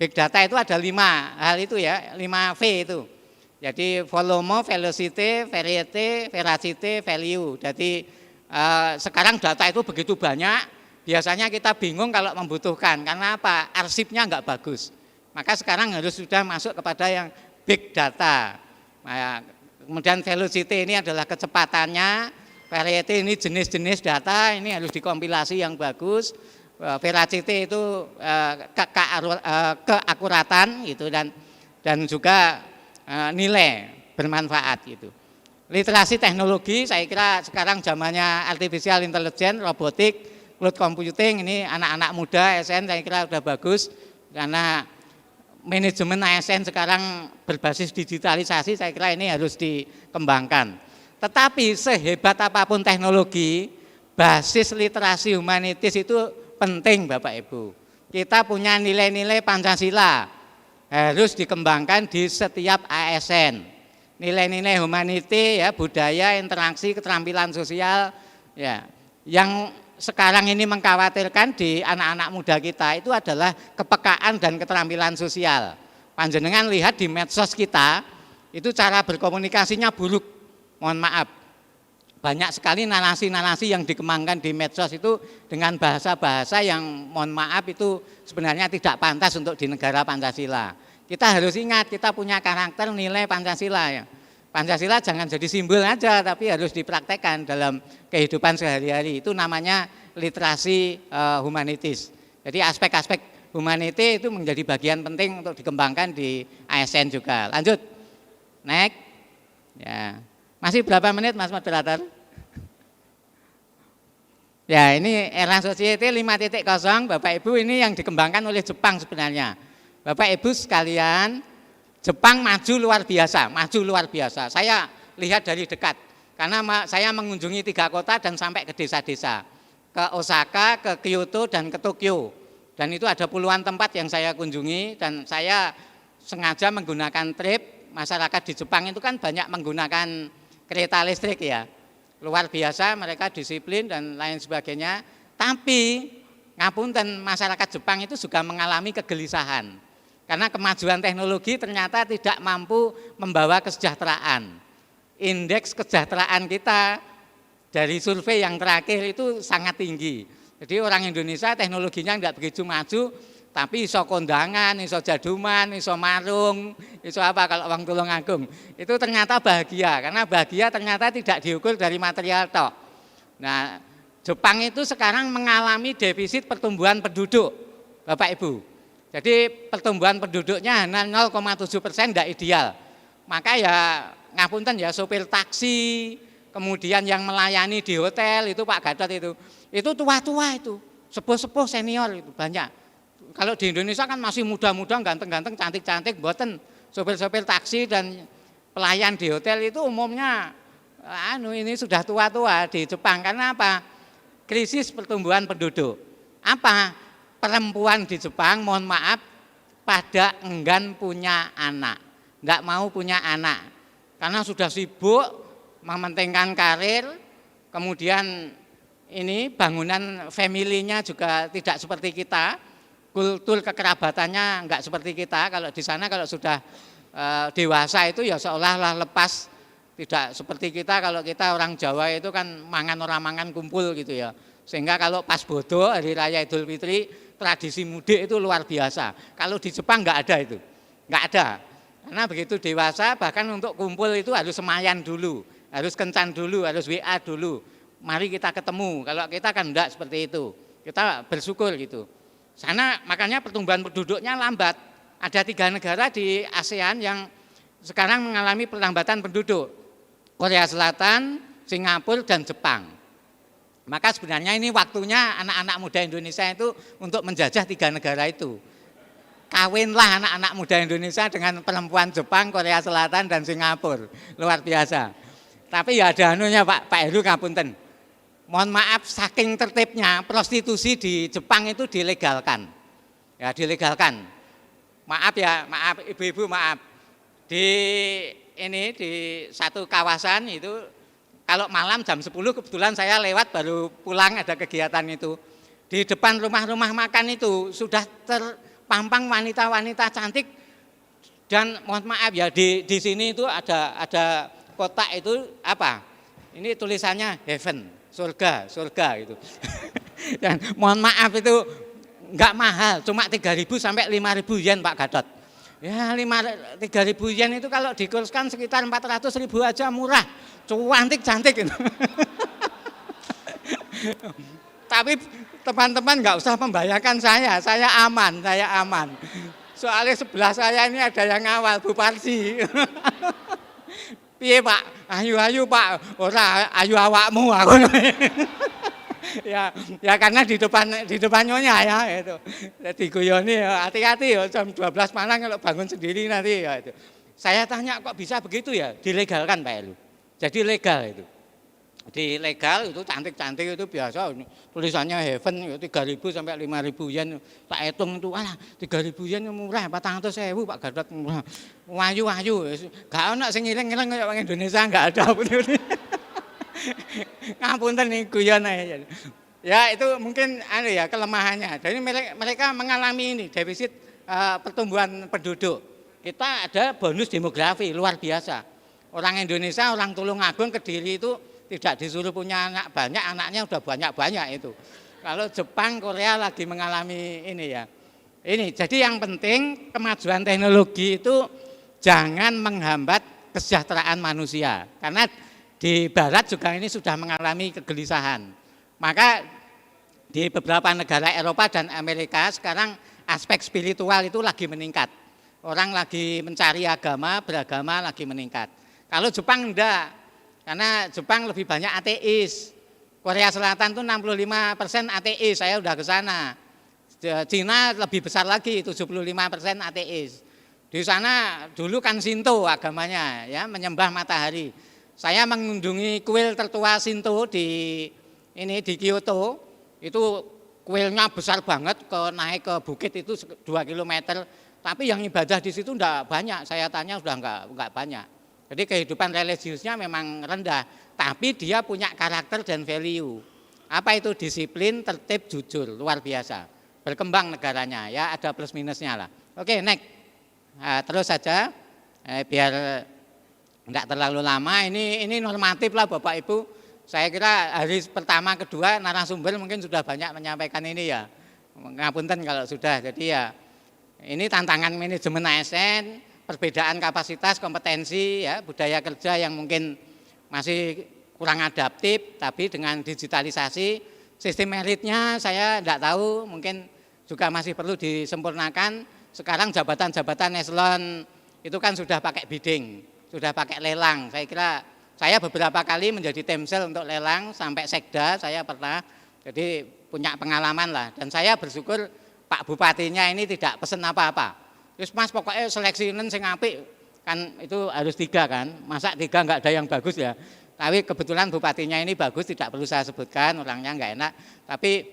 Big data itu ada 5 hal itu ya, 5V itu. Jadi volume, velocity, variety, veracity, value. Jadi sekarang data itu begitu banyak, biasanya kita bingung kalau membutuhkan. Karena apa? Arsipnya enggak bagus. Maka sekarang harus sudah masuk kepada yang big data. Nah, kemudian velocity ini adalah kecepatannya, variety ini jenis-jenis data, ini harus dikompilasi yang bagus. Veracity itu keakuratan gitu, dan juga nilai bermanfaat gitu. Literasi teknologi, saya kira sekarang zamannya artificial intelligence, robotik, cloud computing, ini anak-anak muda ASN saya kira sudah bagus, karena manajemen ASN sekarang berbasis digitalisasi, saya kira ini harus dikembangkan. Tetapi sehebat apapun teknologi, basis literasi humanitis itu penting Bapak Ibu. Kita punya nilai-nilai Pancasila, harus dikembangkan di setiap ASN. Nilai-nilai humanity ya, budaya, interaksi, keterampilan sosial ya. Yang sekarang ini mengkhawatirkan di anak-anak muda kita itu adalah kepekaan dan keterampilan sosial. Panjenengan lihat di medsos kita, itu cara berkomunikasinya buruk. Mohon maaf. banyak sekali narasi-narasi yang dikembangkan di medsos itu dengan bahasa-bahasa yang mohon maaf itu sebenarnya tidak pantas untuk di negara Pancasila. Kita harus ingat kita punya karakter nilai Pancasila ya. Pancasila jangan jadi simbol aja tapi harus dipraktekkan dalam kehidupan sehari-hari. Itu namanya literasi humanitis. Jadi aspek-aspek humanity itu menjadi bagian penting untuk dikembangkan di ASN juga. Lanjut. Next. Ya. Masih berapa menit Mas Moderator? Ya ini era society 5.0 Bapak Ibu ini yang dikembangkan oleh Jepang sebenarnya. Bapak Ibu sekalian, Jepang maju luar biasa. Saya lihat dari dekat karena saya mengunjungi 3 kota dan sampai ke desa-desa. Ke Osaka, ke Kyoto dan ke Tokyo. Dan itu ada puluhan tempat yang saya kunjungi dan saya sengaja menggunakan trip. Masyarakat di Jepang itu kan banyak menggunakan kereta listrik ya, luar biasa mereka disiplin dan lain sebagainya. Tapi ngapunten masyarakat Jepang itu juga mengalami kegelisahan karena kemajuan teknologi ternyata tidak mampu membawa kesejahteraan. Indeks kesejahteraan kita dari survei yang terakhir itu sangat tinggi. Jadi orang Indonesia teknologinya tidak begitu maju, tapi iso kondangan, iso jaduman, iso marung, iso apa kalau orang Tulungagung. Itu ternyata bahagia, karena bahagia ternyata tidak diukur dari material toh. Nah, Jepang itu sekarang mengalami defisit pertumbuhan penduduk, Bapak Ibu. Jadi pertumbuhan penduduknya hanya 0,7%, tidak ideal. Maka ya ngapunten ya sopir taksi, kemudian yang melayani di hotel itu Pak Gatot itu tua-tua itu, sepuh-sepuh senior itu banyak. Kalau di Indonesia kan masih muda-muda, ganteng-ganteng, cantik-cantik, boten sopir-sopir taksi dan pelayan di hotel itu umumnya ini sudah tua-tua di Jepang. Karena apa? Krisis pertumbuhan penduduk. Apa? Perempuan di Jepang, mohon maaf, pada enggan punya anak, enggak mau punya anak. Karena sudah sibuk mementingkan karir, kemudian ini bangunan familinya juga tidak seperti kita. Kultur kekerabatannya enggak seperti kita. Kalau di sana kalau sudah dewasa itu ya seolah-olah lepas, tidak seperti kita. Kalau kita orang Jawa itu kan mangan orang mangan kumpul gitu ya. Sehingga kalau pas bodo hari raya Idul Fitri tradisi mudik itu luar biasa. Kalau di Jepang enggak ada itu, enggak ada. Karena begitu dewasa bahkan untuk kumpul itu harus semayan dulu, harus kencan dulu, harus WA dulu. Mari kita ketemu. Kalau kita kan enggak seperti itu. Kita bersyukur gitu. Sana makanya pertumbuhan penduduknya lambat. Ada 3 negara di ASEAN yang sekarang mengalami perlambatan penduduk. Korea Selatan, Singapura, dan Jepang. Maka sebenarnya ini waktunya anak-anak muda Indonesia itu untuk menjajah 3 negara itu. Kawinlah anak-anak muda Indonesia dengan perempuan Jepang, Korea Selatan, dan Singapura. Luar biasa. Tapi ya ada anunya Pak Heru ngapunten. Mohon maaf, saking tertibnya prostitusi di Jepang itu dilegalkan. Ya, dilegalkan. Maaf ya, maaf ibu-ibu, maaf. Di satu kawasan itu kalau malam jam 10 kebetulan saya lewat baru pulang ada kegiatan itu. Di depan rumah-rumah makan itu sudah terpampang wanita-wanita cantik dan mohon maaf ya di sini itu ada kotak itu apa? Ini tulisannya heaven. Surga gitu. Dan mohon maaf itu enggak mahal, cuma 3.000 sampai 5.000 yen Pak Gatot. Ya 3.000 yen itu kalau dikurskan sekitar 400.000 aja murah, cantik gitu. Tapi teman-teman enggak usah membayangkan saya aman. Soalnya sebelah saya ini ada yang ngawal Bu Parsi. Piye Pak, ayu Pak, ora ayu awakmu aku. ya karena di depan nyonya ya itu. Jadi guyoni hati-hati ya jam 12 malam kalau bangun sendiri nanti ya itu. Saya tanya kok bisa begitu ya? Dilegalkan Pak Heru. Jadi legal itu. Di legal itu cantik-cantik itu biasa tulisannya heaven 3.000 sampai 5.000 yen. Tak hitung itu alah 3.000 yen murah 400.000 Pak Gatot murah. Ayu. Gak ono sing ngiling-ngiling kaya wong Indonesia enggak ada. Ngapunten nih guyon aja. Ya itu mungkin kelemahannya. Jadi mereka mengalami ini defisit pertumbuhan penduduk. Kita ada bonus demografi luar biasa. Orang Indonesia, orang Tulungagung, Kediri itu tidak disuruh punya anak banyak, anaknya udah banyak-banyak itu. Kalau Jepang, Korea lagi mengalami ini ya. Ini, jadi yang penting kemajuan teknologi itu jangan menghambat kesejahteraan manusia. Karena di Barat juga ini sudah mengalami kegelisahan. Maka di beberapa negara Eropa dan Amerika sekarang aspek spiritual itu lagi meningkat. Orang lagi mencari agama, beragama lagi meningkat. Kalau Jepang enggak, karena Jepang lebih banyak ateis. Korea Selatan itu 65% ateis, saya udah ke sana. Cina lebih besar lagi, 75% ateis. Di sana dulu kan Shinto agamanya, ya, menyembah matahari. Saya mengunjungi kuil tertua Shinto di Kyoto, itu kuilnya besar banget, naik ke bukit itu 2 km. Tapi yang ibadah di situ enggak banyak, saya tanya sudah enggak banyak. Jadi kehidupan religiusnya memang rendah, tapi dia punya karakter dan value. Apa itu disiplin, tertib, jujur, luar biasa. Berkembang negaranya, ya ada plus minusnya lah. Oke, next. Nah, terus saja, biar enggak terlalu lama. Ini normatif lah Bapak Ibu. Saya kira hari pertama, kedua narasumber mungkin sudah banyak menyampaikan ini ya. Ngapunten kalau sudah. Jadi ya ini tantangan manajemen ASN. Perbedaan kapasitas, kompetensi, ya, budaya kerja yang mungkin masih kurang adaptif, tapi dengan digitalisasi, sistem meritnya saya tidak tahu, mungkin juga masih perlu disempurnakan. Sekarang jabatan-jabatan eselon itu kan sudah pakai bidding, sudah pakai lelang. Saya kira saya beberapa kali menjadi temsel untuk lelang, sampai sekda saya pernah, jadi punya pengalaman lah. Dan saya bersyukur Pak Bupatinya ini tidak pesen apa-apa. Terus Mas pokoknya seleksiin sing apik kan itu harus 3 kan, masa 3 enggak ada yang bagus ya. Tapi kebetulan bupatinya ini bagus, tidak perlu saya sebutkan, orangnya enggak enak. Tapi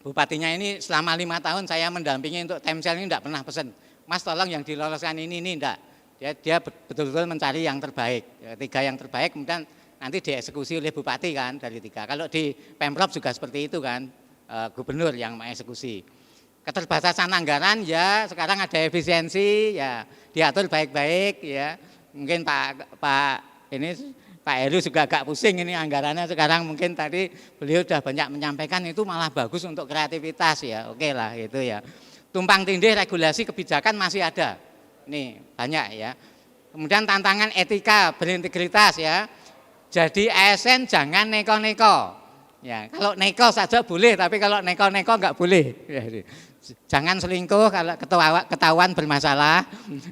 bupatinya ini selama 5 tahun saya mendampingi untuk temsel ini enggak pernah pesen. Mas tolong yang diloloskan ini enggak. Dia betul-betul mencari yang terbaik. 3 yang terbaik kemudian nanti dieksekusi oleh bupati kan dari 3. Kalau di Pemprov juga seperti itu kan, gubernur yang mengeksekusi. Keterbatasan anggaran ya sekarang ada efisiensi ya diatur baik-baik ya. Mungkin Pak Heru juga agak pusing ini anggarannya sekarang, mungkin tadi beliau sudah banyak menyampaikan itu malah bagus untuk kreativitas ya. Oke lah itu ya. Tumpang tindih regulasi kebijakan masih ada. Nih banyak ya. Kemudian tantangan etika berintegritas ya. Jadi ASN jangan neko-neko. Ya, kalau neko saja boleh, tapi kalau neko-neko enggak boleh. Jangan selingkuh kalau ketahuan bermasalah,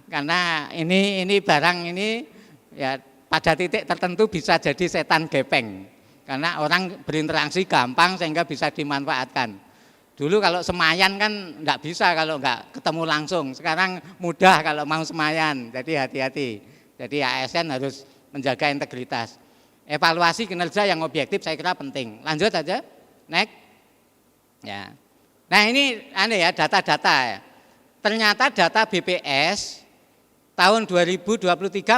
karena ini barang ini ya pada titik tertentu bisa jadi setan gepeng, karena orang berinteraksi gampang sehingga bisa dimanfaatkan. Dulu kalau semayan kan enggak bisa kalau enggak ketemu langsung, sekarang mudah kalau mau semayan, jadi hati-hati. Jadi ASN harus menjaga integritas. Evaluasi kinerja yang objektif saya kira penting. Lanjut aja, next. Ya. Nah ini ya data-data ya. Ternyata data BPS tahun 2023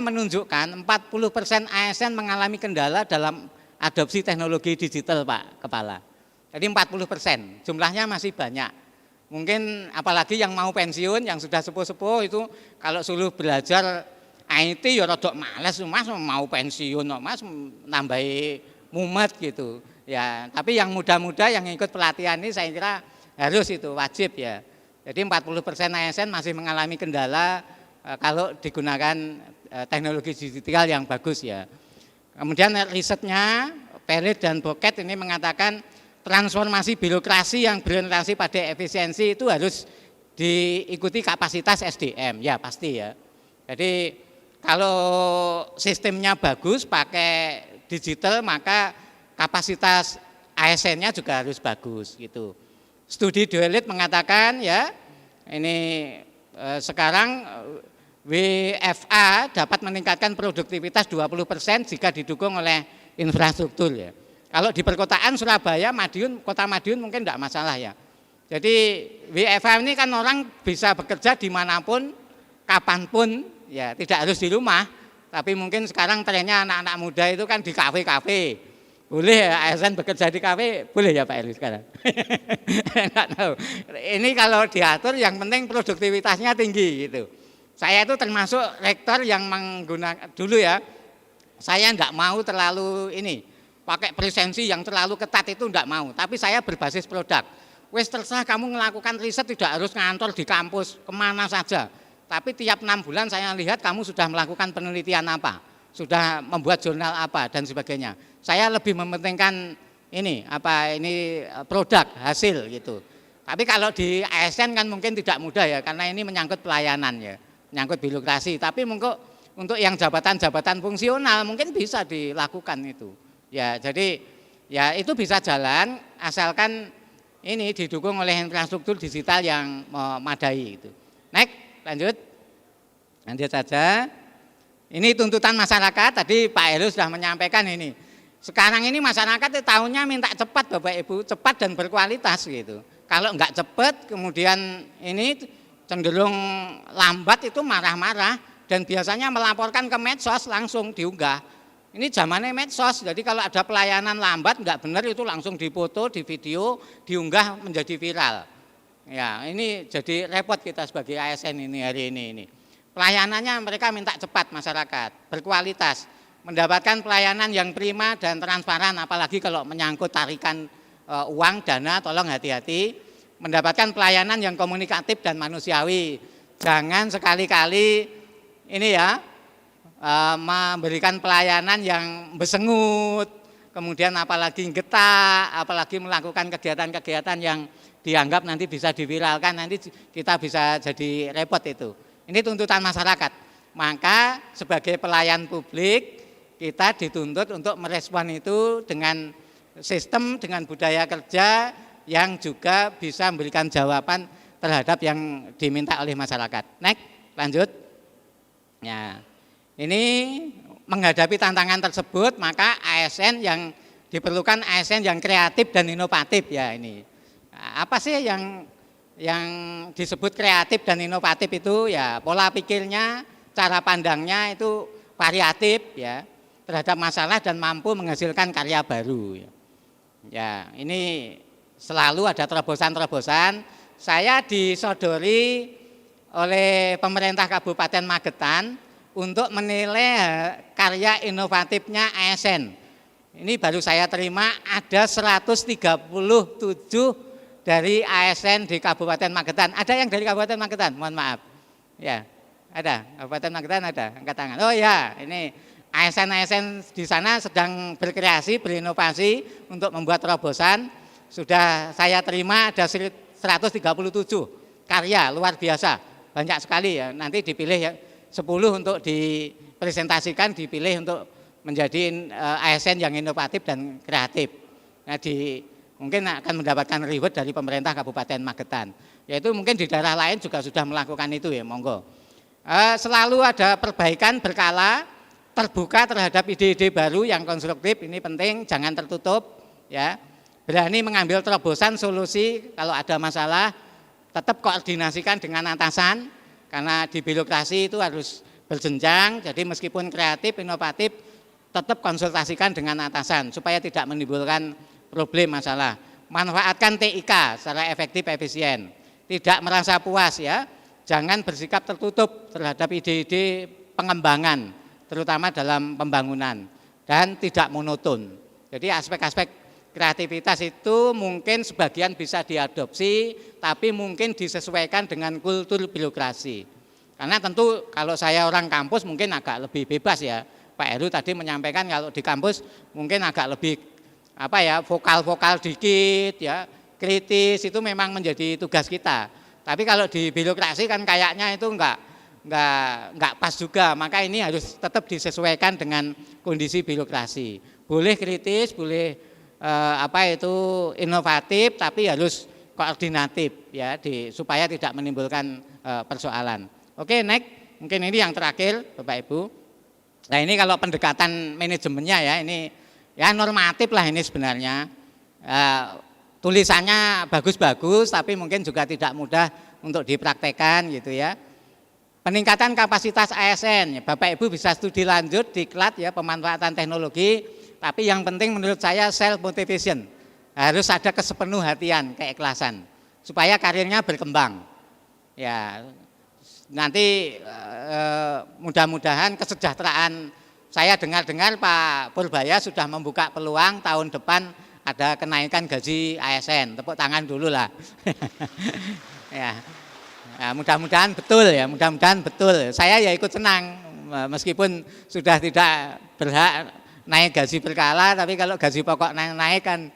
menunjukkan 40% ASN mengalami kendala dalam adopsi teknologi digital Pak Kepala. Jadi 40%, jumlahnya masih banyak. Mungkin apalagi yang mau pensiun, yang sudah sepuh-sepuh itu kalau suruh belajar IT ya rodok males, Mas mau pensiun Mas nambahi mumet gitu. Ya, tapi yang muda-muda yang ikut pelatihan ini saya kira harus itu wajib ya. Jadi 40% ASN masih mengalami kendala kalau digunakan teknologi digital yang bagus ya. Kemudian risetnya Perit dan Boket ini mengatakan transformasi birokrasi yang berorientasi pada efisiensi itu harus diikuti kapasitas SDM ya pasti ya. Jadi kalau sistemnya bagus pakai digital maka kapasitas ASN-nya juga harus bagus gitu. Studi Deloitte mengatakan ya ini sekarang WFA dapat meningkatkan produktivitas 20% jika didukung oleh infrastruktur ya. Kalau di perkotaan Surabaya, Madiun, Kota Madiun mungkin tidak masalah ya. Jadi WFA ini kan orang bisa bekerja dimanapun, kapanpun, ya tidak harus di rumah. Tapi mungkin sekarang trennya anak-anak muda itu kan di kafe-kafe. Boleh ya ASN bekerja di kafe? Boleh ya Pak Eri sekarang? Enggak tahu. Ini kalau diatur yang penting produktivitasnya tinggi gitu. Saya itu termasuk rektor yang menggunakan dulu ya. Saya enggak mau terlalu ini pakai presensi yang terlalu ketat itu enggak mau. Tapi saya berbasis produk. Wes terserah kamu melakukan riset, tidak harus ngantor di kampus, kemana saja. Tapi tiap 6 bulan saya lihat kamu sudah melakukan penelitian apa, sudah membuat jurnal apa dan sebagainya. Saya lebih mementingkan ini produk hasil gitu. Tapi kalau di ASN kan mungkin tidak mudah ya, karena ini menyangkut pelayanan ya, menyangkut birokrasi. Tapi untuk yang jabatan-jabatan fungsional mungkin bisa dilakukan itu. Ya, jadi ya itu bisa jalan asalkan ini didukung oleh infrastruktur digital yang memadai itu. Next, lanjut saja. Ini tuntutan masyarakat, tadi Pak Heru sudah menyampaikan ini. Sekarang ini masyarakat tahunya minta cepat Bapak Ibu, cepat dan berkualitas gitu. Kalau enggak cepat kemudian ini cenderung lambat itu marah-marah dan biasanya melaporkan ke medsos langsung diunggah. Ini zamannya medsos, jadi kalau ada pelayanan lambat enggak benar itu langsung difoto, di video, diunggah menjadi viral. Ya, ini jadi repot kita sebagai ASN ini hari ini. Pelayanannya mereka minta cepat masyarakat, berkualitas, mendapatkan pelayanan yang prima dan transparan, apalagi kalau menyangkut tarikan uang, dana, tolong hati-hati, mendapatkan pelayanan yang komunikatif dan manusiawi. Jangan sekali-kali ini ya, memberikan pelayanan yang bersengut, kemudian apalagi getak, apalagi melakukan kegiatan-kegiatan yang dianggap nanti bisa diviralkan, nanti kita bisa jadi repot itu. Ini tuntutan masyarakat. Maka sebagai pelayan publik kita dituntut untuk merespon itu dengan sistem, dengan budaya kerja yang juga bisa memberikan jawaban terhadap yang diminta oleh masyarakat. Next, lanjut. Ya. Ini menghadapi tantangan tersebut, maka ASN yang diperlukan ASN yang kreatif dan inovatif ya ini. Nah, apa sih yang disebut kreatif dan inovatif itu ya pola pikirnya, cara pandangnya itu variatif ya terhadap masalah dan mampu menghasilkan karya baru. Ya, ini selalu ada terobosan-terobosan. Saya disodori oleh pemerintah Kabupaten Magetan untuk menilai karya inovatifnya ASN. Ini baru saya terima ada 137 dari ASN di Kabupaten Magetan. Ada yang dari Kabupaten Magetan? Mohon maaf. Ya, ada. Kabupaten Magetan ada. Angkat tangan. Oh ya, ini ASN-ASN di sana sedang berkreasi, berinovasi untuk membuat terobosan. Sudah saya terima ada 137 karya luar biasa. Banyak sekali ya. Nanti dipilih ya 10 untuk dipresentasikan, dipilih untuk menjadi ASN yang inovatif dan kreatif. Nah, mungkin akan mendapatkan reward dari pemerintah Kabupaten Magetan. Yaitu mungkin di daerah lain juga sudah melakukan itu ya, monggo. Selalu ada perbaikan berkala, terbuka terhadap ide-ide baru yang konstruktif, ini penting, jangan tertutup ya. Berani mengambil terobosan solusi kalau ada masalah, tetap koordinasikan dengan atasan. Karena di birokrasi itu harus berjenjang, jadi meskipun kreatif, inovatif, tetap konsultasikan dengan atasan supaya tidak menimbulkan problem masalah. Manfaatkan TIK secara efektif, efisien. Tidak merasa puas ya, jangan bersikap tertutup terhadap ide-ide pengembangan, terutama dalam pembangunan, dan tidak monoton. Jadi aspek-aspek kreativitas itu mungkin sebagian bisa diadopsi, tapi mungkin disesuaikan dengan kultur birokrasi. Karena tentu kalau saya orang kampus mungkin agak lebih bebas ya. Pak Heru tadi menyampaikan kalau di kampus mungkin agak lebih vokal-vokal dikit ya, kritis itu memang menjadi tugas kita. Tapi kalau di birokrasi kan kayaknya itu enggak pas juga. Maka ini harus tetap disesuaikan dengan kondisi birokrasi. Boleh kritis, boleh inovatif, tapi harus koordinatif ya supaya tidak menimbulkan persoalan. Oke, next. Mungkin ini yang terakhir Bapak Ibu. Nah, ini kalau pendekatan manajemennya ya, ini ya normatif lah ini sebenarnya. Tulisannya bagus-bagus tapi mungkin juga tidak mudah untuk dipraktekkan gitu ya. Peningkatan kapasitas ASN, Bapak Ibu bisa studi lanjut diklat ya pemanfaatan teknologi. Tapi yang penting menurut saya self motivation, harus ada kesepenuhhatian, keikhlasan, supaya karirnya berkembang. Ya, nanti mudah-mudahan kesejahteraan saya dengar-dengar Pak Purbaya sudah membuka peluang tahun depan ada kenaikan gaji ASN. Tepuk tangan dulu lah. Ya. Ya, mudah-mudahan betul ya, mudah-mudahan betul. Saya ya ikut senang meskipun sudah tidak berhak naik gaji berkala, tapi kalau gaji pokok naik kan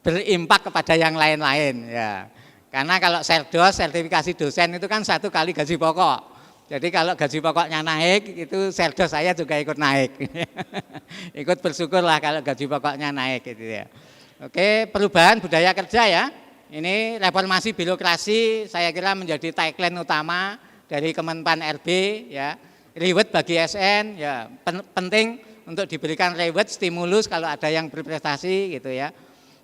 berimpak kepada yang lain-lain ya. Karena kalau serdos, sertifikasi dosen itu kan 1 kali gaji pokok. Jadi kalau gaji pokoknya naik, itu serdos saya juga ikut naik. Ikut bersyukurlah kalau gaji pokoknya naik gitu ya. Oke, perubahan budaya kerja ya. Ini reformasi birokrasi saya kira menjadi tagline utama dari Kemenpan RB ya. Reward bagi SN ya, penting untuk diberikan reward, stimulus kalau ada yang berprestasi gitu ya.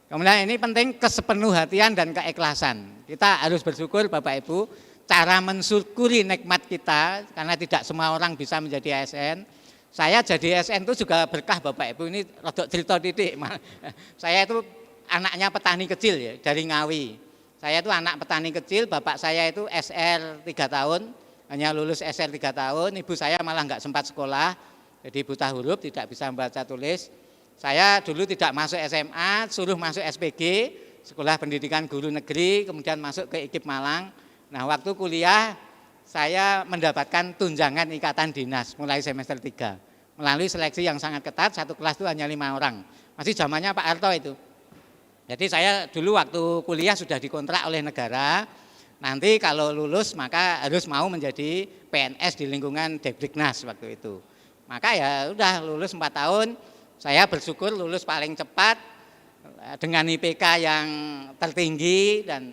Kemudian ini penting kesepenuhhatian dan keikhlasan. Kita harus bersyukur Bapak Ibu, cara mensyukuri nikmat kita karena tidak semua orang bisa menjadi ASN. Saya jadi ASN itu juga berkah Bapak Ibu, ini rodok cerita titik. Saya itu anaknya petani kecil ya, dari Ngawi. Saya itu anak petani kecil, bapak saya itu SR 3 tahun, hanya lulus SR 3 tahun, ibu saya malah nggak sempat sekolah, jadi buta huruf, tidak bisa membaca tulis. Saya dulu tidak masuk SMA, suruh masuk SPG, Sekolah Pendidikan Guru Negeri, kemudian masuk ke IKIP Malang. Nah waktu kuliah saya mendapatkan tunjangan ikatan dinas mulai semester 3. Melalui seleksi yang sangat ketat, satu kelas itu hanya 5 orang. Masih zamannya Pak Harto itu. Jadi saya dulu waktu kuliah sudah dikontrak oleh negara, nanti kalau lulus maka harus mau menjadi PNS di lingkungan Depdiknas waktu itu. Maka ya udah lulus 4 tahun, saya bersyukur lulus paling cepat dengan IPK yang tertinggi dan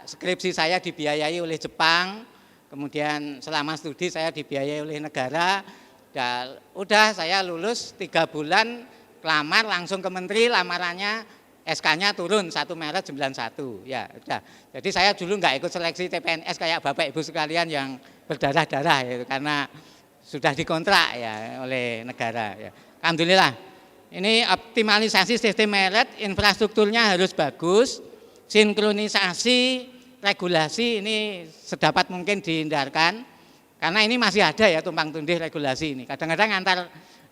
skripsi saya dibiayai oleh Jepang, kemudian selama studi saya dibiayai oleh negara. Dan udah saya lulus 3 bulan, lamar langsung ke menteri, lamarannya SK-nya turun 1 Maret 91 ya udah. Jadi saya dulu nggak ikut seleksi TPNS kayak Bapak Ibu sekalian yang berdarah-darah ya, karena sudah dikontrak ya oleh negara ya. Alhamdulillah. Ini optimalisasi sistem merit, infrastrukturnya harus bagus, sinkronisasi regulasi ini sedapat mungkin dihindarkan. Karena ini masih ada ya tumpang tindih regulasi ini. Kadang-kadang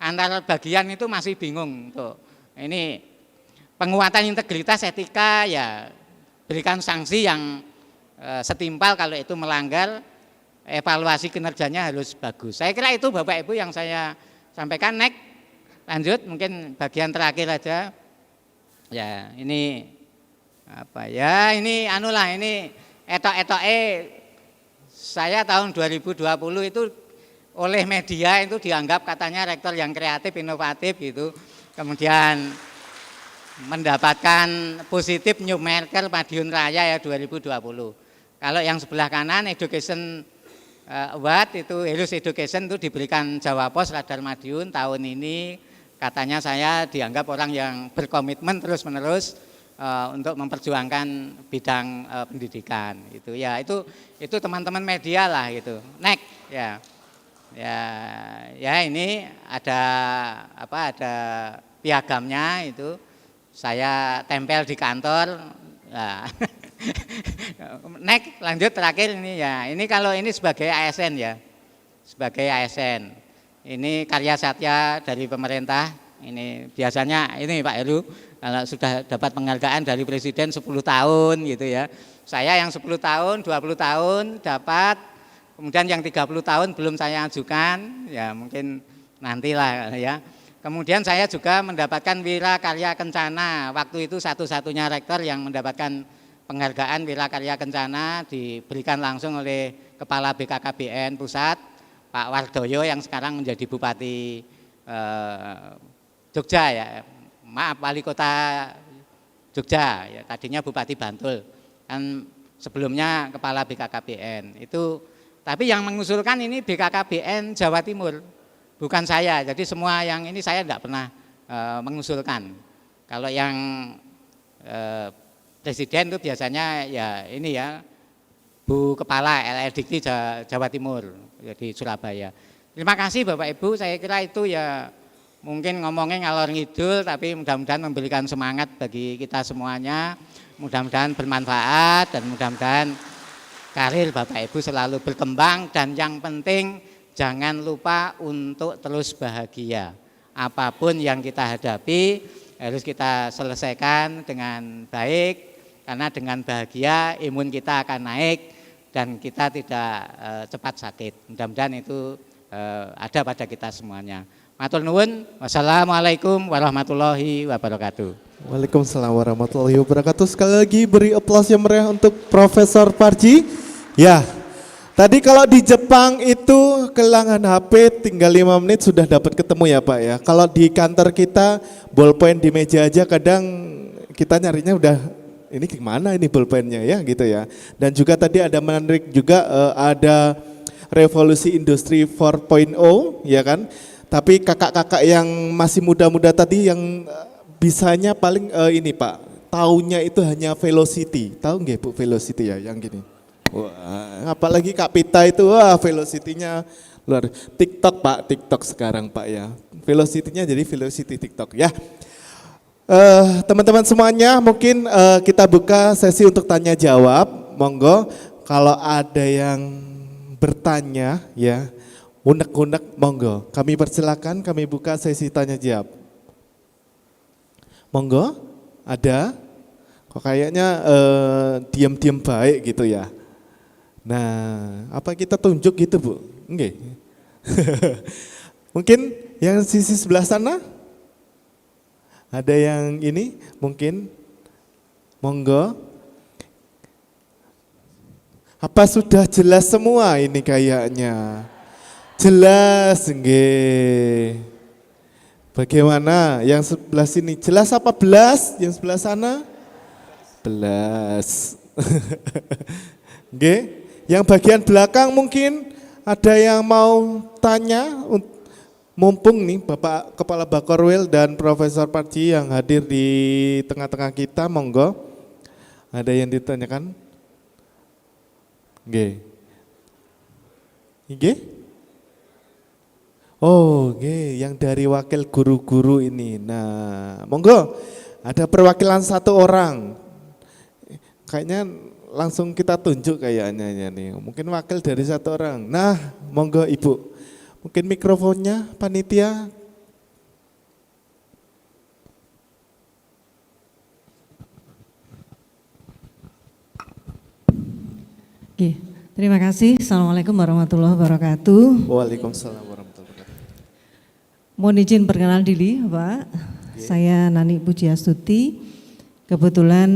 antar bagian itu masih bingung tuh. Ini penguatan integritas etika ya, berikan sanksi yang setimpal kalau itu melanggar, evaluasi kinerjanya harus bagus. Saya kira itu Bapak Ibu yang saya sampaikan. Next, lanjut mungkin bagian terakhir aja. Ya, ini apa ya? Ini ini etok-etoke saya tahun 2020 itu oleh media itu dianggap katanya rektor yang kreatif, inovatif gitu. Kemudian mendapatkan positif numerical Madiun Raya ya 2020. Kalau yang sebelah kanan Education Award itu Heroes Education itu diberikan Jawa Pos Radar Madiun tahun ini. Katanya saya dianggap orang yang berkomitmen terus-menerus untuk memperjuangkan bidang pendidikan itu ya, itu teman-teman media lah gitu. Next ya. Ya ini ada ada piagamnya itu saya tempel di kantor. Nah. Next lanjut terakhir ini ya. Ini kalau ini sebagai ASN ya. Sebagai ASN. Ini karya satya dari pemerintah. Ini biasanya ini Pak Heru kalau sudah dapat penghargaan dari Presiden 10 tahun gitu ya. Saya yang 10 tahun, 20 tahun dapat, kemudian yang 30 tahun belum saya ajukan, ya mungkin nantilah ya. Kemudian saya juga mendapatkan Wira Karya Kencana, waktu itu satu-satunya rektor yang mendapatkan penghargaan Wira Karya Kencana diberikan langsung oleh Kepala BKKBN Pusat, Pak Wardoyo yang sekarang menjadi Bupati Jogja ya. Maaf, Wali Kota Jogja, ya, tadinya Bupati Bantul, kan sebelumnya Kepala BKKBN itu. Tapi yang mengusulkan ini BKKBN Jawa Timur, bukan saya. Jadi semua yang ini saya tidak pernah mengusulkan. Kalau yang Presiden itu biasanya ya ini ya Bu Kepala LLDikti Jawa Timur di Surabaya. Terima kasih Bapak Ibu, saya kira itu ya. Mungkin ngomongnya ngalor ngidul, tapi mudah-mudahan memberikan semangat bagi kita semuanya. Mudah-mudahan bermanfaat dan mudah-mudahan karir Bapak Ibu selalu berkembang dan yang penting jangan lupa untuk terus bahagia. Apapun yang kita hadapi harus kita selesaikan dengan baik, karena dengan bahagia imun kita akan naik dan kita tidak cepat sakit. Mudah-mudahan itu ada pada kita semuanya. Matur nuwun. Wassalamualaikum warahmatullahi wabarakatuh. Waalaikumsalam warahmatullahi wabarakatuh. Sekali lagi beri aplaus yang meriah untuk Profesor Parji. Ya, tadi kalau di Jepang itu kehilangan HP tinggal 5 menit sudah dapat ketemu ya Pak ya. Kalau di kantor kita bolpen di meja aja kadang kita nyarinya udah ini gimana ini bolpennya ya gitu ya. Dan juga tadi ada menarik juga ada revolusi industri 4.0 ya kan. Tapi kakak-kakak yang masih muda-muda tadi yang bisanya paling ini Pak, taunya itu hanya velocity. Tahu nggak Bu velocity ya yang gini? Wah, apalagi Kak Pita itu wah velocity-nya luar. TikTok Pak, TikTok sekarang Pak ya. Velocity-nya jadi velocity TikTok ya. Teman-teman semuanya mungkin kita buka sesi untuk tanya jawab. Monggo kalau ada yang bertanya ya, unek-unek monggo. Kami persilakan, kami buka sesi tanya jawab. Monggo, ada? Kok kayaknya diam-diam baik gitu ya. Nah, apa kita tunjuk gitu Bu? Enggak. Mungkin yang sisi sebelah sana? Ada yang ini mungkin? Monggo. Apa sudah jelas semua ini kayaknya? Jelas, nggih. Bagaimana yang sebelah sini? Jelas apa belas? Yang sebelah sana? Belas. Nggih. Yang bagian belakang mungkin ada yang mau tanya, mumpung nih Bapak Kepala Bakorwil dan Profesor Parji yang hadir di tengah-tengah kita, monggo. Ada yang ditanyakan? Nggih. Nggih? Oh, nggih, yang dari wakil guru-guru ini. Nah, monggo. Ada perwakilan 1 orang. Kayaknya langsung kita tunjuk kayaknya nih. Mungkin wakil dari 1 orang. Nah, monggo Ibu. Mungkin mikrofonnya panitia. Oke, terima kasih. Assalamualaikum warahmatullahi wabarakatuh. Waalaikumsalam warahmatullahi wabarakatuh. Mohon izin perkenalan diri, Pak. Saya Nani Pujiastuti. Kebetulan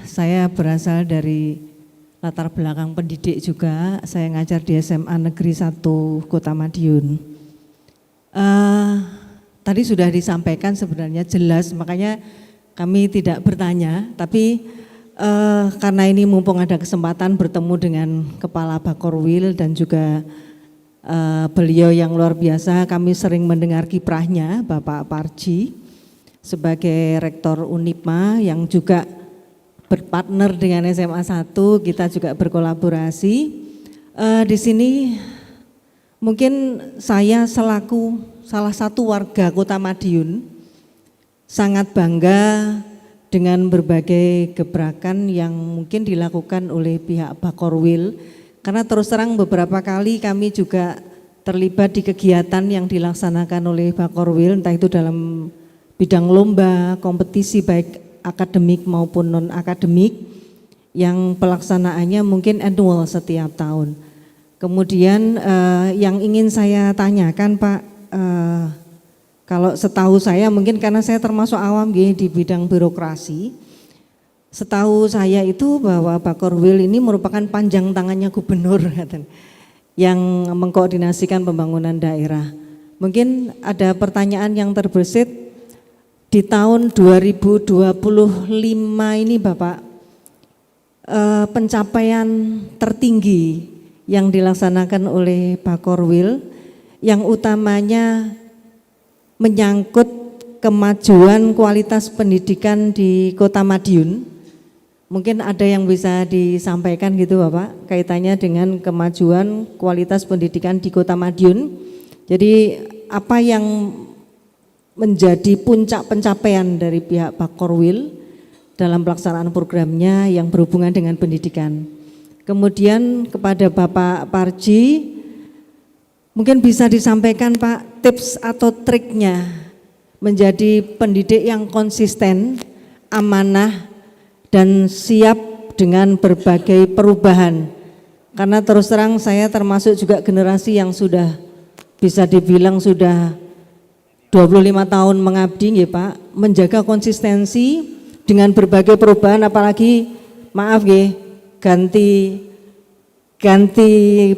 saya berasal dari latar belakang pendidik juga. Saya ngajar di SMA Negeri 1 Kota Madiun. Tadi sudah disampaikan sebenarnya jelas, makanya kami tidak bertanya, tapi karena ini mumpung ada kesempatan bertemu dengan Kepala Bakorwil dan juga beliau yang luar biasa, kami sering mendengar kiprahnya Bapak Parji sebagai Rektor Unipma yang juga berpartner dengan SMA 1, kita juga berkolaborasi. Di sini mungkin saya selaku salah satu warga Kota Madiun sangat bangga dengan berbagai gebrakan yang mungkin dilakukan oleh pihak Bakorwil, karena terus terang beberapa kali kami juga terlibat di kegiatan yang dilaksanakan oleh Bakorwil, entah itu dalam bidang lomba, kompetisi baik akademik maupun non-akademik yang pelaksanaannya mungkin annual setiap tahun. Kemudian yang ingin saya tanyakan Pak, kalau setahu saya mungkin karena saya termasuk awam di bidang birokrasi, setahu saya itu bahwa Bakorwil ini merupakan panjang tangannya gubernur yang mengkoordinasikan pembangunan daerah. Mungkin ada pertanyaan yang terbersit. Di tahun 2025 ini Bapak, pencapaian tertinggi yang dilaksanakan oleh Bakorwil yang utamanya menyangkut kemajuan kualitas pendidikan di Kota Madiun. Mungkin ada yang bisa disampaikan gitu Bapak, kaitannya dengan kemajuan kualitas pendidikan di Kota Madiun. Jadi apa yang menjadi puncak pencapaian dari pihak Bakorwil dalam pelaksanaan programnya yang berhubungan dengan pendidikan. Kemudian kepada Bapak Parji, Mungkin bisa disampaikan Pak tips atau triknya menjadi pendidik yang konsisten, amanah, dan siap dengan berbagai perubahan. Karena terus terang saya termasuk juga generasi yang sudah bisa dibilang sudah 25 tahun mengabdi ya Pak, menjaga konsistensi dengan berbagai perubahan, apalagi maaf ya, ganti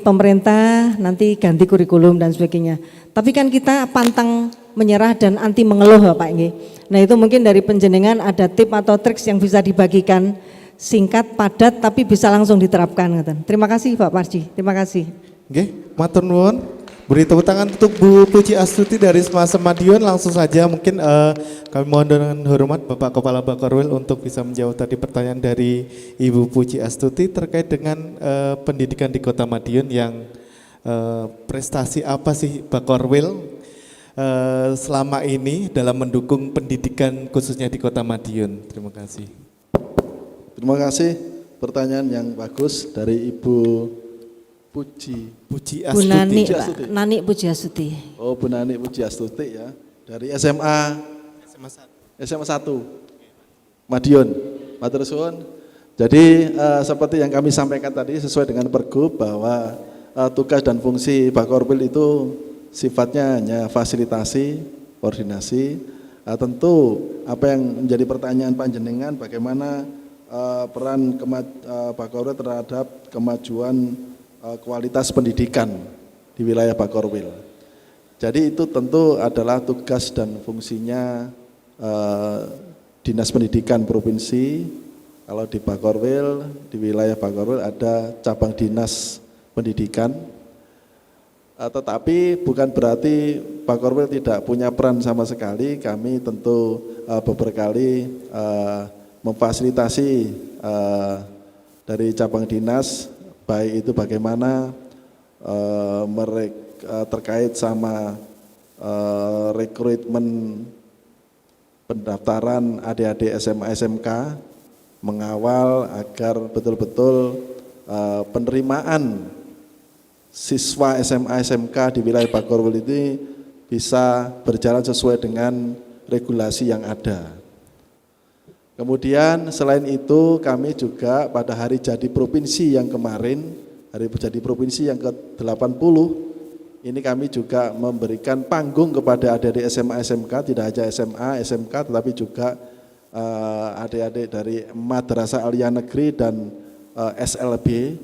pemerintah, nanti ganti kurikulum dan sebagainya. Tapi kan kita pantang menyerah dan anti mengeluh Pak nggih. Nah itu mungkin dari penjenengan ada tip atau trik yang bisa dibagikan, singkat, padat, tapi bisa langsung diterapkan. Terima kasih Pak Parji, terima kasih. Oke, matur nuwun. Beri tepuk tangan untuk Bu Puji Astuti dari Semasa Madiun. Langsung saja mungkin kami mohon dengan hormat Bapak Kepala Bakorwil untuk bisa menjawab tadi pertanyaan dari Ibu Puji Astuti terkait dengan pendidikan di Kota Madiun yang prestasi apa sih Bakorwil selama ini dalam mendukung pendidikan khususnya di Kota Madiun. Terima kasih. Terima kasih, pertanyaan yang bagus dari Ibu Puji Bu Nani, Astuti. Pak. Nani Puji Astuti. Oh, Bu Nani Puji Astuti ya, dari SMA 1 Madiun. Matur suwun. Jadi seperti yang kami sampaikan tadi sesuai dengan Pergub bahwa tugas dan fungsi Bakorwil itu sifatnya hanya fasilitasi, koordinasi. Tentu apa yang menjadi pertanyaan panjenengan bagaimana peran Bakorwil terhadap kemajuan kualitas pendidikan di wilayah Bakorwil. Jadi itu tentu adalah tugas dan fungsinya Dinas Pendidikan Provinsi. Kalau di Bakorwil, di wilayah Bakorwil ada cabang Dinas Pendidikan. Tetapi bukan berarti Bakorwil tidak punya peran sama sekali. Kami tentu beberapa kali memfasilitasi dari cabang dinas, baik itu bagaimana terkait sama rekrutmen pendaftaran adik-adik SMA SMK, mengawal agar betul-betul penerimaan siswa SMA SMK di wilayah Bakorwil ini bisa berjalan sesuai dengan regulasi yang ada. Kemudian selain itu kami juga pada hari jadi provinsi yang kemarin, hari jadi provinsi yang ke-80, ini kami juga memberikan panggung kepada adik-adik SMA SMK, tidak hanya SMA SMK tetapi juga adik-adik dari Madrasah Aliyah Negeri dan SLB.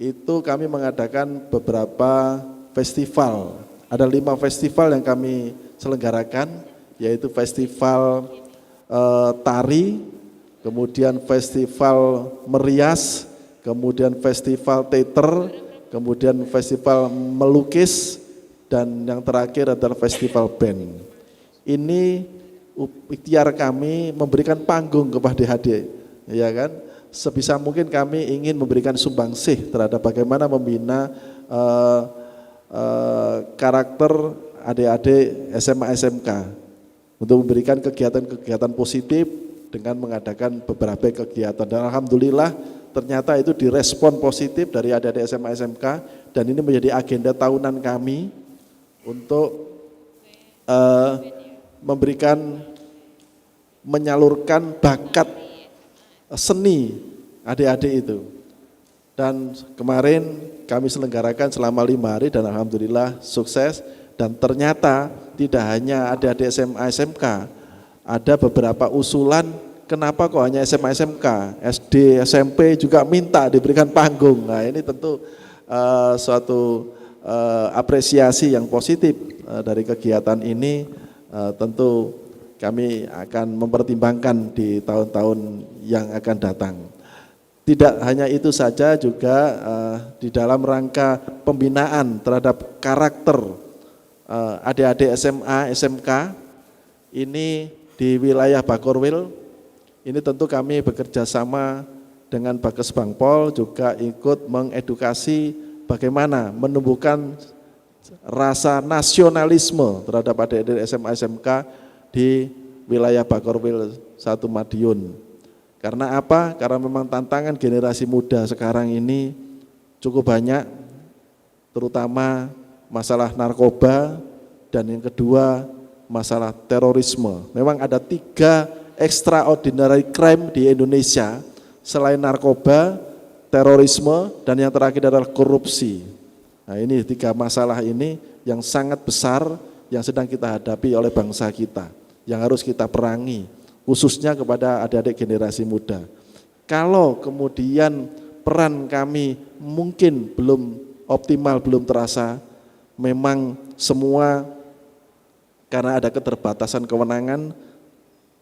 Itu kami mengadakan beberapa festival. Ada 5 festival yang kami selenggarakan, yaitu festival tari, kemudian festival merias, kemudian festival teater, kemudian festival melukis, dan yang terakhir adalah festival band. Ini ikhtiar kami memberikan panggung kepada adik, ya kan? Sebisa mungkin kami ingin memberikan sumbangsih terhadap bagaimana membina karakter adik-adik SMA SMK untuk memberikan kegiatan-kegiatan positif dengan mengadakan beberapa kegiatan. Dan alhamdulillah ternyata itu direspon positif dari adik-adik SMA SMK, dan ini menjadi agenda tahunan kami untuk menyalurkan bakat seni adik-adik itu. Dan kemarin kami selenggarakan selama 5 hari dan alhamdulillah sukses. Dan ternyata tidak hanya adik-adik SMA SMK, ada beberapa usulan kenapa kok hanya SMA SMK, SD SMP juga minta diberikan panggung. Nah ini tentu suatu apresiasi yang positif dari kegiatan ini. Tentu kami akan mempertimbangkan di tahun-tahun yang akan datang. Tidak hanya itu saja, juga di dalam rangka pembinaan terhadap karakter adik-adik SMA, SMK ini di wilayah Bakorwil, ini tentu kami bekerja sama dengan Bakes Bangpol juga ikut mengedukasi bagaimana menumbuhkan rasa nasionalisme terhadap adik-adik SMA, SMK di wilayah Bakorwil 1 Madiun. Karena apa? Karena memang tantangan generasi muda sekarang ini cukup banyak, terutama masalah narkoba, dan yang kedua masalah terorisme. Memang ada 3 extraordinary crime di Indonesia selain narkoba, terorisme, dan yang terakhir adalah korupsi. Nah, ini 3 masalah ini yang sangat besar yang sedang kita hadapi oleh bangsa kita, yang harus kita perangi, khususnya kepada adik-adik generasi muda. Kalau kemudian peran kami mungkin belum optimal, belum terasa, memang semua karena ada keterbatasan kewenangan,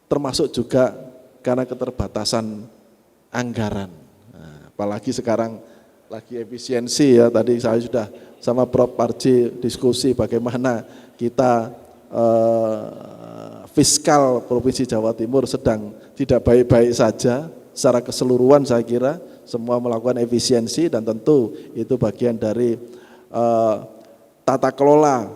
termasuk juga karena keterbatasan anggaran. Nah, apalagi sekarang lagi efisiensi ya, tadi saya sudah sama Prof. Parji diskusi bagaimana kita fiskal Provinsi Jawa Timur sedang tidak baik-baik saja. Secara keseluruhan saya kira semua melakukan efisiensi, dan tentu itu bagian dari tata kelola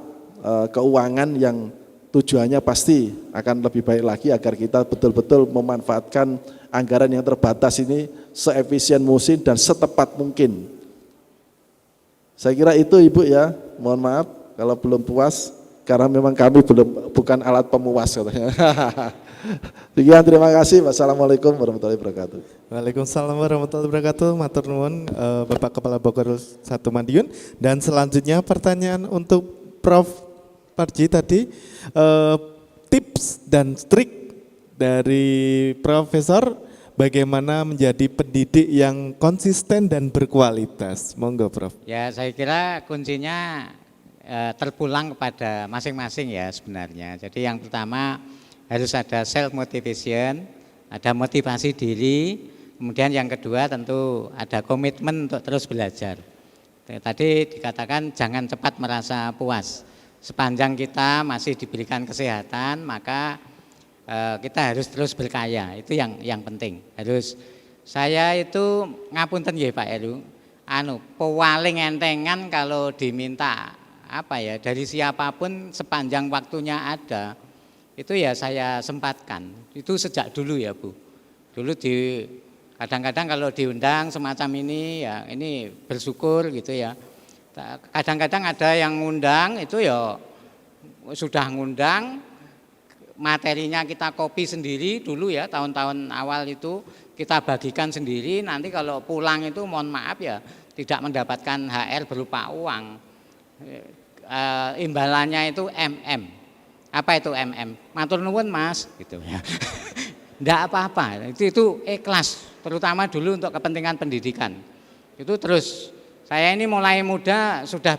keuangan yang tujuannya pasti akan lebih baik lagi agar kita betul-betul memanfaatkan anggaran yang terbatas ini seefisien mungkin dan setepat mungkin. Saya kira itu Ibu ya, mohon maaf kalau belum puas karena memang kami bukan alat pemuas katanya. Sekian, terima kasih. Wassalamualaikum warahmatullahi wabarakatuh. Waalaikumsalam warahmatullahi wabarakatuh. Matur nuwun Bapak Kepala Bakorwil 1 Madiun. Dan selanjutnya pertanyaan untuk Prof. Parji tadi, tips dan trik dari Profesor bagaimana menjadi pendidik yang konsisten dan berkualitas. Monggo Prof. Ya, saya kira kuncinya terpulang kepada masing-masing ya sebenarnya. Jadi yang pertama harus ada self motivation, ada motivasi diri, kemudian yang kedua tentu ada komitmen untuk terus belajar. Tadi dikatakan jangan cepat merasa puas. Sepanjang kita masih diberikan kesehatan, maka kita harus terus berkarya. Itu yang penting. Saya itu ngapunten nggih Pak Heru, paling entengan kalau diminta dari siapapun sepanjang waktunya ada. Itu ya saya sempatkan, itu sejak dulu ya Bu. Dulu kadang-kadang kalau diundang semacam ini ya ini bersyukur gitu ya. Kadang-kadang ada yang ngundang itu ya sudah ngundang, materinya kita copy sendiri dulu ya, tahun-tahun awal itu kita bagikan sendiri, nanti kalau pulang itu mohon maaf ya tidak mendapatkan HR berupa uang. Imbalannya itu MM. Apa itu MM? Matur nuwun Mas gitu ya. Enggak apa-apa, itu ikhlas, terutama dulu untuk kepentingan pendidikan. Itu terus saya ini mulai muda sudah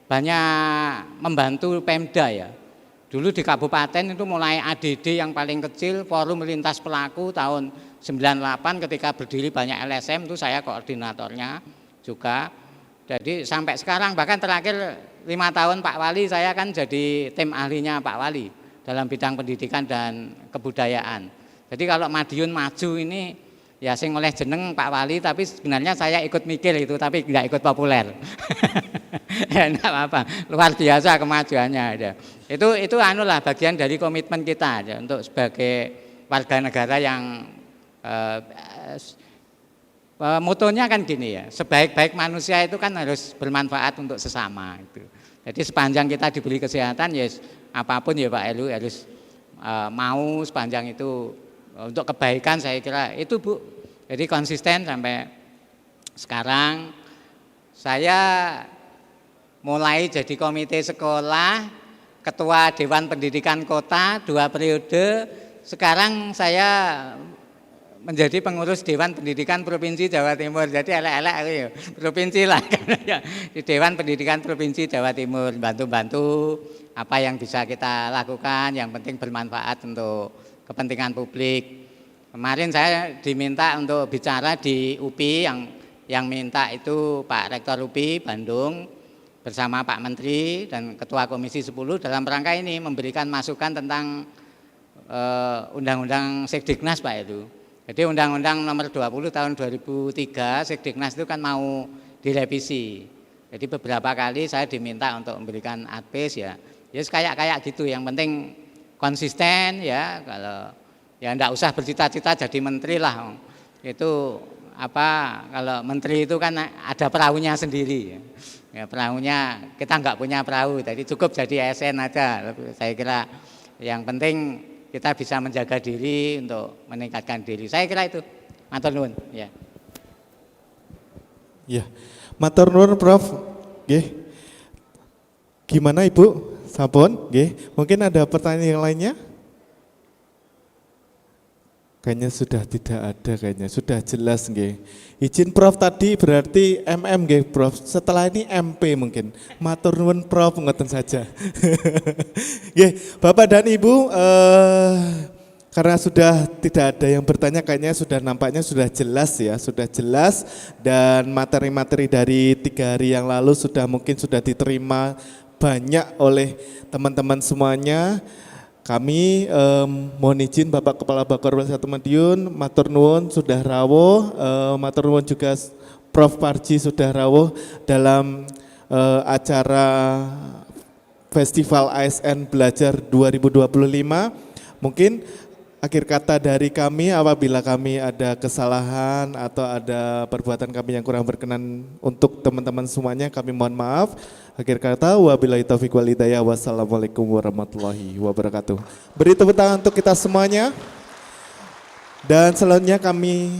banyak membantu Pemda ya. Dulu di kabupaten itu mulai ADD yang paling kecil, Forum Lintas Pelaku tahun 98 ketika berdiri banyak LSM itu saya koordinatornya juga. Jadi sampai sekarang bahkan terakhir 5 tahun Pak Wali saya kan jadi tim ahlinya Pak Wali dalam bidang pendidikan dan kebudayaan. Jadi kalau Madiun maju ini ya sing oleh jeneng Pak Wali, tapi sebenarnya saya ikut mikir itu tapi enggak ikut populer. Ya enggak apa-apa, luar biasa kemajuannya ada. Itu bagian dari komitmen kita ya, untuk sebagai warga negara yang motonya kan gini ya, sebaik-baik manusia itu kan harus bermanfaat untuk sesama itu. Jadi sepanjang kita diberi kesehatan ya apapun ya Pak Elu harus mau sepanjang itu untuk kebaikan saya kira itu Bu. Jadi konsisten sampai sekarang saya mulai jadi komite sekolah, ketua Dewan Pendidikan Kota 2 periode, sekarang saya menjadi pengurus Dewan Pendidikan Provinsi Jawa Timur. Jadi elek-elek aku ya, provinsi lah di Dewan Pendidikan Provinsi Jawa Timur, bantu-bantu apa yang bisa kita lakukan, yang penting bermanfaat untuk kepentingan publik. Kemarin saya diminta untuk bicara di UPI, yang minta itu Pak Rektor UPI Bandung bersama Pak Menteri dan Ketua Komisi 10 dalam rangka ini memberikan masukan tentang Undang-Undang Sekdiknas Pak itu. Jadi Undang-Undang Nomor 20 Tahun 2003 Sekdiknas itu kan mau direvisi. Jadi beberapa kali saya diminta untuk memberikan advice ya. Ya kayak gitu. Yang penting konsisten ya. Kalau ya enggak usah bercita-cita jadi menteri lah. Itu kalau menteri itu kan ada perahunya sendiri. Ya, perahunya kita nggak punya perahu, jadi cukup jadi ASN aja. Saya kira yang penting kita bisa menjaga diri untuk meningkatkan diri. Saya kira itu. Matur nuwun. Ya. Ya, matur nuwun Prof. Nggih. Gimana Ibu? Sampun, nggih. Mungkin ada pertanyaan yang lainnya? Kayaknya sudah tidak ada kayaknya, sudah jelas nggih. Izin Prof tadi berarti MM nggih Prof. Setelah ini MP mungkin. Matur nuwun Prof ngoten saja. Nggih, Bapak dan Ibu karena sudah tidak ada yang bertanya kayaknya sudah nampaknya sudah jelas ya, sudah jelas dan materi-materi dari 3 hari yang lalu mungkin sudah diterima banyak oleh teman-teman semuanya. Kami mohon izin Bapak Kepala Bakorwil 1 Madiun, matur nuwun sudah rawuh, matur nuwun juga Prof Parji sudah rawuh dalam acara Festival ASN Belajar 2025. Mungkin akhir kata dari kami apabila kami ada kesalahan atau ada perbuatan kami yang kurang berkenan untuk teman-teman semuanya kami mohon maaf. Akhir kata wabillahi taufiq wal hidayah wassalamualaikum warahmatullahi wabarakatuh. Beri tepuk tangan untuk kita semuanya. Dan selanjutnya kami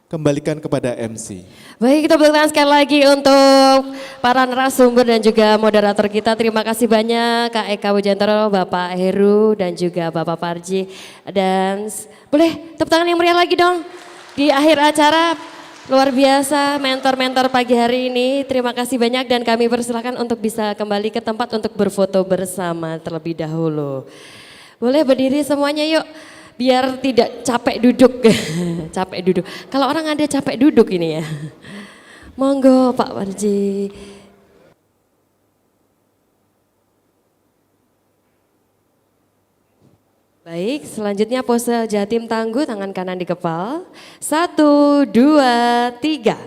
kembalikan kepada MC. Baik, kita beri tangan sekali lagi untuk para narasumber dan juga moderator kita. Terima kasih banyak Kak Eka Wujantoro, Bapak Heru dan juga Bapak Parji. Dan boleh tepuk tangan yang meriah lagi dong di akhir acara. Luar biasa mentor-mentor pagi hari ini. Terima kasih banyak dan kami persilakan untuk bisa kembali ke tempat untuk berfoto bersama terlebih dahulu. Boleh berdiri semuanya yuk. Biar tidak capek duduk. Capek duduk. Kalau orang ada capek duduk ini ya. Monggo Pak Parji. Baik, selanjutnya pose Jatim Tangguh, tangan kanan di kepal. 1, 2, 3.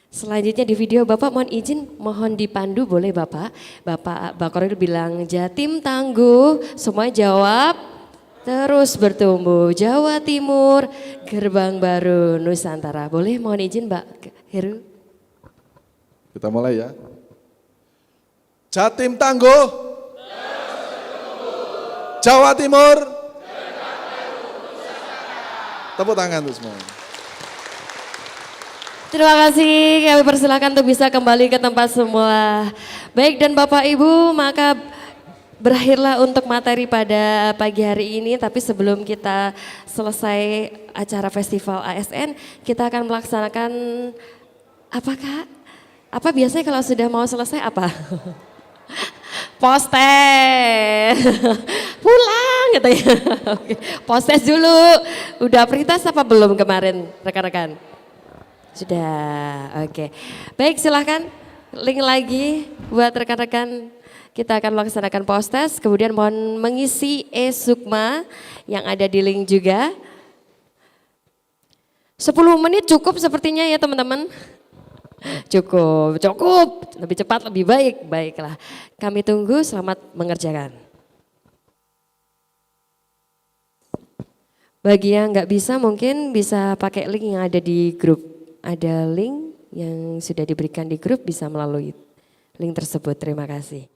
Selanjutnya di video Bapak mohon izin, mohon dipandu boleh Bapak. Bapak Bakoril bilang Jatim Tangguh, semua jawab terus bertumbuh. Jawa Timur, gerbang baru Nusantara. Boleh mohon izin Mbak Heru. Kita mulai ya. Jatim Tangguh, Jawa Timur, tepuk tangan untuk semua. Terima kasih, kami persilakan untuk bisa kembali ke tempat semula. Baik dan Bapak Ibu, maka berakhirlah untuk materi pada pagi hari ini. Tapi sebelum kita selesai acara Festival ASN, kita akan melaksanakan apa Kak? Apa biasanya kalau sudah mau selesai apa? Postes, pulang katanya. Oke, postes dulu. Udah prioritas apa belum kemarin rekan-rekan? Sudah, oke. Baik silahkan link lagi buat rekan-rekan. Kita akan melaksanakan postes, kemudian mohon mengisi e-sukma yang ada di link juga. 10 menit cukup sepertinya ya teman-teman. Cukup, lebih cepat lebih baik, baiklah. Kami tunggu, selamat mengerjakan. Bagi yang nggak bisa mungkin bisa pakai link yang ada di grup. Ada link yang sudah diberikan di grup bisa melalui link tersebut, terima kasih.